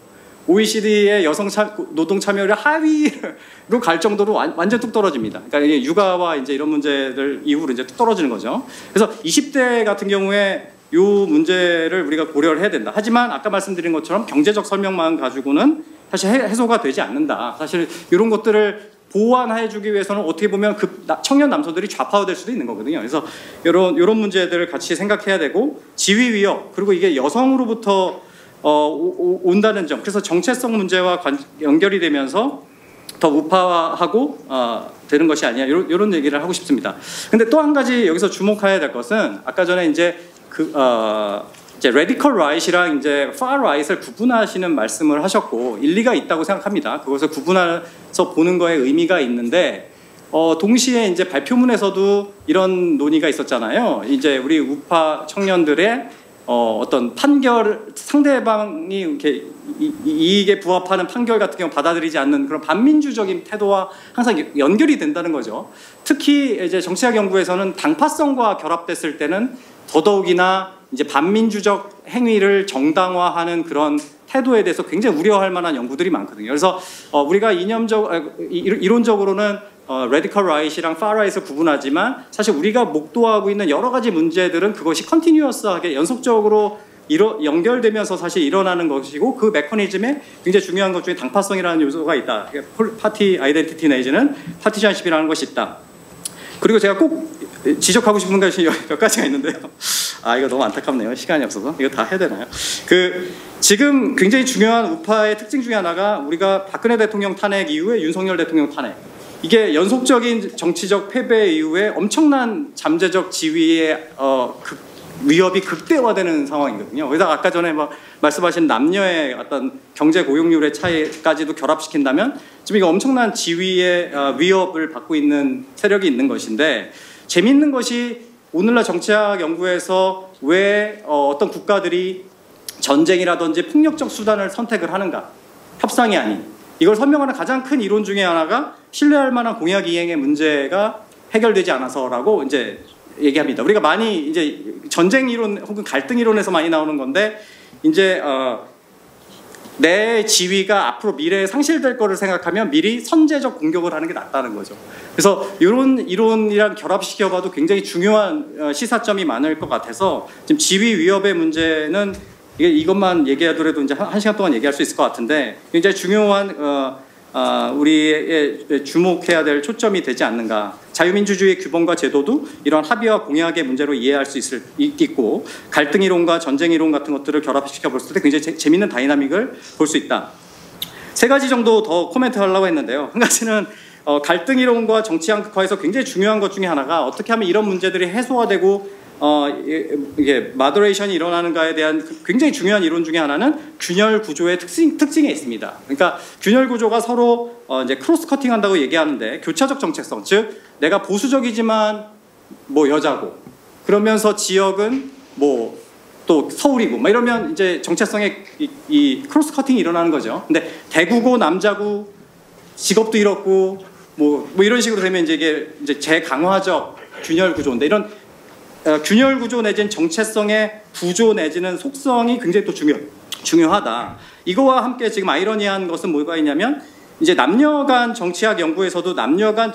OECD의 여성 노동 참여율이 하위로 갈 정도로 완전 뚝 떨어집니다. 그러니까 육아와 이제 이런 문제들 이후로 이제 뚝 떨어지는 거죠. 그래서 20대 같은 경우에 이 문제를 우리가 고려를 해야 된다. 하지만 아까 말씀드린 것처럼 경제적 설명만 가지고는 사실 해소가 되지 않는다. 사실 이런 것들을 보완해주기 위해서는 어떻게 보면 청년 남성들이 좌파화될 수도 있는 거거든요. 그래서 이런 문제들을 같이 생각해야 되고 지위 위협 그리고 이게 여성으로부터 온다는 점. 그래서 정체성 문제와 연결이 되면서 더 우파화하고 되는 것이 아니냐 이런 얘기를 하고 싶습니다. 근데 또 한 가지 여기서 주목해야 될 것은 아까 전에 이제 이제 레디컬 라이트랑 이제 far right을 구분하시는 말씀을 하셨고 일리가 있다고 생각합니다. 그것을 구분해서 보는 거에 의미가 있는데 동시에 이제 발표문에서도 이런 논의가 있었잖아요. 이제 우리 우파 청년들의 어떤 판결 상대방이 이렇게 이익에 부합하는 판결 같은 경우 받아들이지 않는 그런 반민주적인 태도와 항상 연결이 된다는 거죠. 특히 이제 정치학 연구에서는 당파성과 결합됐을 때는 더더욱이나 이제 반민주적 행위를 정당화하는 그런 태도에 대해서 굉장히 우려할 만한 연구들이 많거든요. 그래서 우리가 이론적으로는 레디컬 라이트랑 far right을 구분하지만 사실 우리가 목도하고 있는 여러 가지 문제들은 그것이 컨티뉴어스하게 연속적으로 연결되면서 사실 일어나는 것이고 그 메커니즘에 굉장히 중요한 것 중에 당파성이라는 요소가 있다. 파티 아이덴티티 내지는 파티션십이라는 것이 있다. 그리고 제가 꼭 지적하고 싶은 것이 몇 가지가 있는데요. 아, 이거 너무 안타깝네요. 시간이 없어서. 이거 다 해야 되나요? 지금 굉장히 중요한 우파의 특징 중에 하나가 우리가 박근혜 대통령 탄핵 이후에 윤석열 대통령 탄핵. 이게 연속적인 정치적 패배 이후에 엄청난 잠재적 지위의 위협이 극대화되는 상황이거든요. 그래서 아까 전에 말씀하신 남녀의 어떤 경제 고용률의 차이까지도 결합시킨다면 지금 이거 엄청난 지위의 위협을 받고 있는 세력이 있는 것인데, 재미있는 것이 오늘날 정치학 연구에서 왜 어떤 국가들이 전쟁이라든지 폭력적 수단을 선택을 하는가, 협상이 아닌, 이걸 설명하는 가장 큰 이론 중에 하나가 신뢰할 만한 공약 이행의 문제가 해결되지 않아서라고 이제 얘기합니다. 우리가 많이 이제 전쟁 이론 혹은 갈등 이론에서 많이 나오는 건데, 이제 내 지위가 앞으로 미래에 상실될 거를 생각하면 미리 선제적 공격을 하는 게 낫다는 거죠. 그래서 이런 이론이랑 결합시켜봐도 굉장히 중요한 시사점이 많을 것 같아서, 지금 지위 위협의 문제는 이것만 얘기하더라도 이제 한 시간 동안 얘기할 수 있을 것 같은데, 굉장히 중요한 우리의 주목해야 될 초점이 되지 않는가. 자유민주주의 규범과 제도도 이런 합의와 공약의 문제로 이해할 수 있고, 갈등 이론과 전쟁 이론 같은 것들을 결합시켜 볼 때 굉장히 재미있는 다이나믹을 볼 수 있다. 세 가지 정도 더 코멘트 하려고 했는데요. 한 가지는 갈등 이론과 정치 양극화에서 굉장히 중요한 것 중에 하나가 어떻게 하면 이런 문제들이 해소화되고 이게 마더레이션이 일어나는가에 대한 굉장히 중요한 이론 중에 하나는 균열 구조의 특징에 있습니다. 그러니까 균열 구조가 서로 이제 크로스 커팅한다고 얘기하는데, 교차적 정체성, 즉 내가 보수적이지만 뭐 여자고, 그러면서 지역은 뭐 또 서울이고, 이러면 이제 정체성의 이 크로스 커팅이 일어나는 거죠. 근데 대구고 남자고 직업도 이렇고 뭐 이런 식으로 되면 이게 이제 재강화적 균열 구조인데, 이런 균열 구조 내지는 정체성의 구조 내지는 속성이 굉장히 또 중요하다. 이거와 함께 지금 아이러니한 것은 뭐가 있냐면, 이제 남녀 간 정치학 연구에서도 남녀 간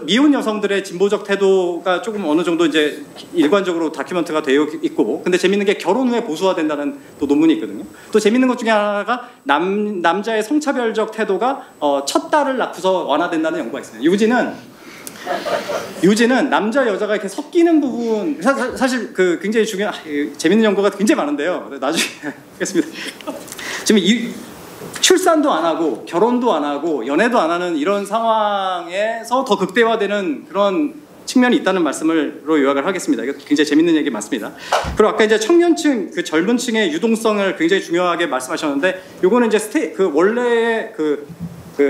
미혼 여성들의 진보적 태도가 조금 어느 정도 이제 일관적으로 다큐멘트가 되어 있고, 근데 재밌는 게 결혼 후에 보수화된다는 또 논문이 있거든요. 또 재밌는 것 중에 하나가 남자의 성차별적 태도가 첫 딸을 낳고서 완화된다는 연구가 있어요. 유지는 남자 여자가 이렇게 섞이는 부분, 사실 굉장히 중요한 재밌는 연구가 굉장히 많은데요. 나중에 하겠습니다. 지금 출산도 안 하고 결혼도 안 하고 연애도 안 하는 이런 상황에서 더 극대화되는 그런 측면이 있다는 말씀으로 요약을 하겠습니다. 이거 굉장히 재밌는 얘기 맞습니다. 그리고 아까 이제 청년층, 젊은 층의 유동성을 굉장히 중요하게 말씀하셨는데, 요거는 이제 원래의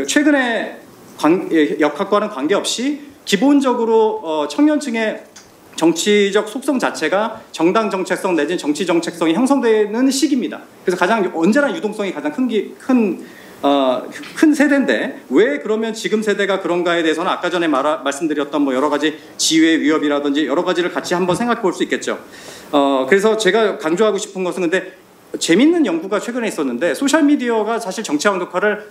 최근에 역학과는 관계없이 기본적으로 청년층의 정치적 속성 자체가 정당 정체성 내지는 정치 정체성이 형성되는 시기입니다. 그래서 언제나 유동성이 가장 큰 세대인데, 왜 그러면 지금 세대가 그런가에 대해서는 아까 전에 말씀드렸던 여러 가지 지위의 위협이라든지 여러 가지를 같이 한번 생각해 볼 수 있겠죠. 그래서 제가 강조하고 싶은 것은, 근데 재밌는 연구가 최근에 있었는데, 소셜미디어가 사실 정치 양극화를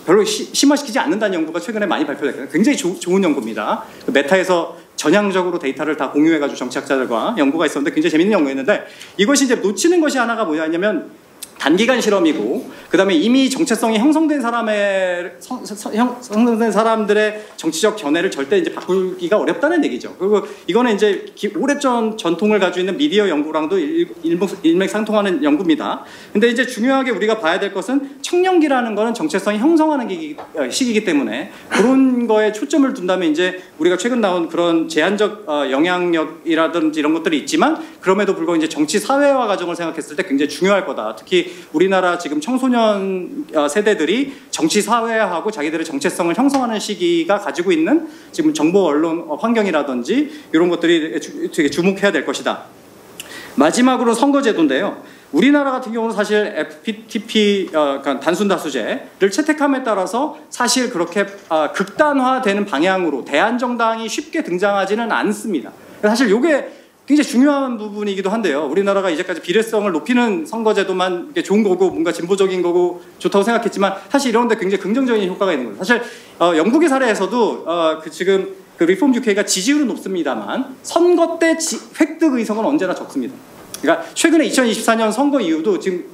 별로 심화시키지 않는다는 연구가 최근에 많이 발표됐거든요. 굉장히 좋은 연구입니다. 메타에서 전향적으로 데이터를 다 공유해가지고 정치학자들과 연구가 있었는데 굉장히 재밌는 연구였는데, 이것이 이제 놓치는 것이 하나가 뭐냐면 단기간 실험이고, 그 다음에 이미 정체성이 형성된 사람들의 정치적 견해를 절대 이제 바꾸기가 어렵다는 얘기죠. 그리고 이거는 이제 오래전 전통을 가지고 있는 미디어 연구랑도 일맥상통하는 연구입니다. 근데 이제 중요하게 우리가 봐야 될 것은, 청년기라는 거는 정체성이 형성하는 시기이기 때문에 그런 거에 초점을 둔다면, 이제 우리가 최근 나온 그런 제한적 영향력이라든지 이런 것들이 있지만, 그럼에도 불구하고 이제 정치 사회화 과정을 생각했을 때 굉장히 중요할 거다. 특히 우리나라 지금 청소년 세대들이 정치 사회화하고 자기들의 정체성을 형성하는 시기가 가지고 있는 지금 정보 언론 환경이라든지 이런 것들이 되게 주목해야 될 것이다. 마지막으로 선거제도인데요. 우리나라 같은 경우는 사실 FPTP, 그러니까 단순다수제를 채택함에 따라서 사실 그렇게 극단화되는 방향으로 대한정당이 쉽게 등장하지는 않습니다. 사실 이게 굉장히 중요한 부분이기도 한데요. 우리나라가 이제까지 비례성을 높이는 선거제도만 좋은 거고 뭔가 진보적인 거고 좋다고 생각했지만, 사실 이런 데 굉장히 긍정적인 효과가 있는 거예요. 사실 영국의 사례에서도 지금 그 리폼 UK가 지지율은 높습니다만 선거 때 획득 의석은 언제나 적습니다. 그러니까 최근에 2024년 선거 이후도 지금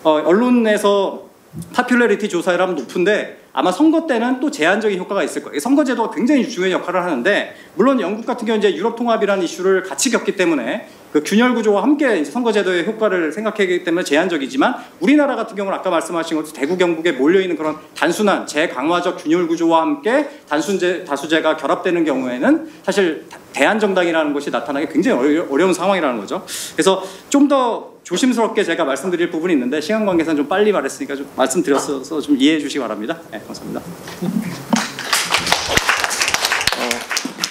언론에서 파퓰러리티 조사를 하면 높은데 아마 선거 때는 또 제한적인 효과가 있을 거예요. 선거제도가 굉장히 중요한 역할을 하는데 물론 영국 같은 경우는 이제 유럽 통합이라는 이슈를 같이 겪기 때문에 그 균열 구조와 함께 이제 선거제도의 효과를 생각하기 때문에 제한적이지만 우리나라 같은 경우는 아까 말씀하신 것처럼 대구 경북에 몰려 있는 그런 단순한 재강화적 균열 구조와 함께 다수제가 결합되는 경우에는 사실 대한 정당이라는 것이 나타나기 굉장히 어려운 상황이라는 거죠. 그래서 좀 더 조심스럽게 제가 말씀드릴 부분이 있는데 시간 관계상 좀 빨리 말했으니까 좀 말씀드렸어서 좀 이해해 주시기 바랍니다. 네, 감사합니다.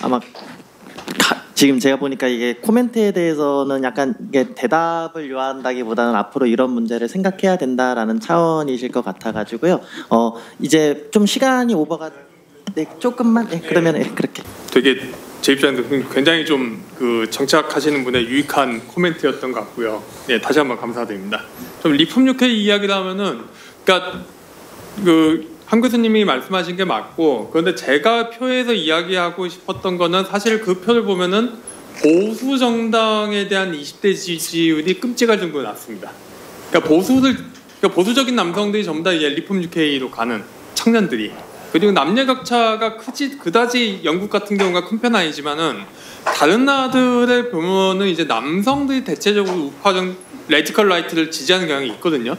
아마 지금 제가 보니까 이게 코멘트에 대해서는 약간 이게 대답을 요한다기보다는 앞으로 이런 문제를 생각해야 된다라는 차원이실 것 같아가지고요. 이제 좀 시간이 오버가 조금만 그러면 그렇게. 되게 제 입장에서 굉장히 좀 그 정착하시는 분의 유익한 코멘트였던 것 같고요. 네, 다시 한번 감사드립니다. 좀 리폼 UK 이야기를 하면은, 그러니까 한 교수님이 말씀하신 게 맞고, 그런데 제가 표에서 이야기하고 싶었던 거는 사실 그 표를 보면은 보수 정당에 대한 20대 지지율이 끔찍할 정도로 낮습니다. 그러니까 보수적인 남성들이 전부 다 이제 리폼 UK로 가는 청년들이. 그리고 남녀 격차가 그다지 영국 같은 경우가 큰 편 아니지만은 다른 나라들을 보면은 이제 남성들이 대체적으로 우파적 레디컬 라이트를 지지하는 경향이 있거든요.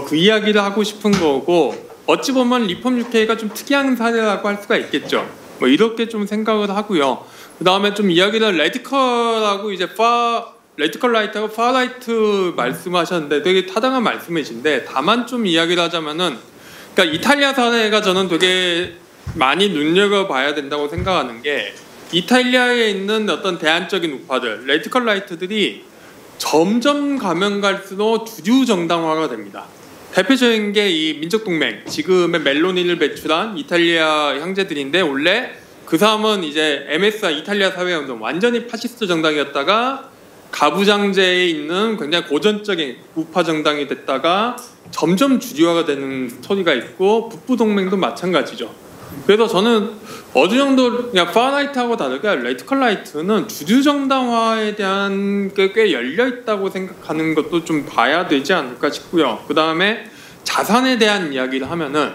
그 이야기를 하고 싶은 거고 어찌 보면 리폼 UK가 좀 특이한 사례라고 할 수가 있겠죠. 뭐 이렇게 좀 생각을 하고요. 그 다음에 좀 이야기를 레디컬하고 이제 레디컬 라이트하고 파라이트 말씀하셨는데 되게 타당한 말씀이신데 다만 좀 이야기를 하자면은 그러니까 이탈리아 사례가 저는 되게 많이 눈여겨봐야 된다고 생각하는 게 이탈리아에 있는 어떤 대안적인 우파들, 레디컬 라이트들이 점점 가면 갈수록 주류 정당화가 됩니다. 대표적인 게 이 민족동맹, 지금의 멜로니를 배출한 이탈리아 형제들인데 원래 그 사람은 이제 MSI 이탈리아 사회운동 완전히 파시스트 정당이었다가 가부장제에 있는 굉장히 고전적인 우파 정당이 됐다가 점점 주류화가 되는 스토리가 있고 북부동맹도 마찬가지죠. 그래서 저는 어느 정도 그냥 파라이트하고 다르게 레디컬 라이트는 주류 정당화에 대한 게 꽤 열려 있다고 생각하는 것도 좀 봐야 되지 않을까 싶고요. 그 다음에 자산에 대한 이야기를 하면은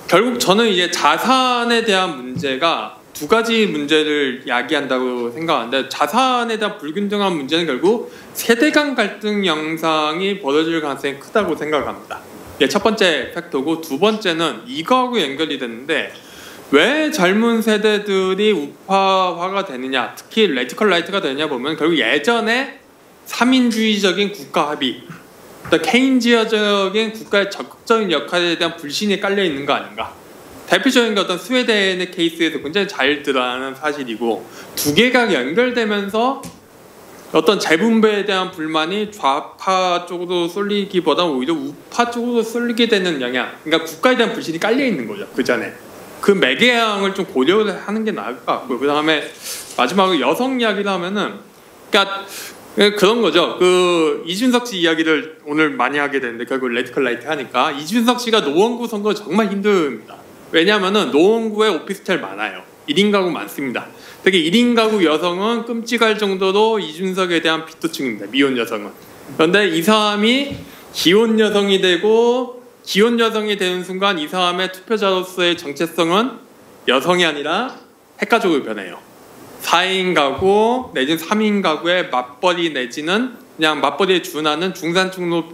결국 저는 이제 자산에 대한 문제가 두 가지 문제를 야기한다고 생각하는데 자산에 대한 불균등한 문제는 결국 세대 간 갈등 양상이 벌어질 가능성이 크다고 생각합니다. 예, 첫 번째 팩터고 두 번째는 이거하고 연결이 되는데 왜 젊은 세대들이 우파화가 되느냐 특히 레디컬 라이트가 되느냐 보면 결국 예전에 삼인주의적인 국가 합의 케인지어적인 국가의 적극적인 역할에 대한 불신이 깔려 있는 거 아닌가. 대표적인 게 어떤 스웨덴의 케이스에서 굉장히 잘 드러나는 사실이고 두 개가 연결되면서 어떤 재분배에 대한 불만이 좌파 쪽으로 쏠리기보다 오히려 우파 쪽으로 쏠리게 되는 영향, 그러니까 국가에 대한 불신이 깔려 있는 거죠. 그 전에 그 매개항을 좀 고려하는 게 나을 것 같고요. 그 다음에 마지막으로 여성 이야기를 하면은 그러니까 그런 거죠. 이준석 씨 이야기를 오늘 많이 하게 되는데 결국 레디컬 라이트 하니까 이준석 씨가 노원구 선거 정말 힘듭니다. 왜냐하면은 노원구에 오피스텔 많아요. 1인 가구 많습니다. 되게 1인 가구 여성은 끔찍할 정도로 이준석에 대한 비토층입니다. 미혼 여성은. 그런데 이 사람이 기혼 여성이 되고 기혼 여성이 되는 순간 이 사람의 투표자로서의 정체성은 여성이 아니라 핵가족으로 변해요. 4인 가구 내지는 3인 가구의 맞벌이 내지는 그냥 맞벌이에 준하는 중산층으로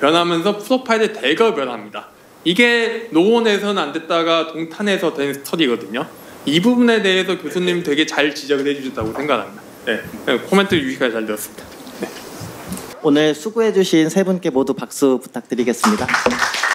변하면서 프로파일의 대거 변합니다. 이게 노원에서는 안 됐다가 동탄에서 된 스토리거든요. 이 부분에 대해서 교수님 되게 잘 지적을 해주셨다고 생각합니다. 네, 코멘트 유익하게 잘 들었습니다. 네. 오늘 수고해주신 세 분께 모두 박수 부탁드리겠습니다.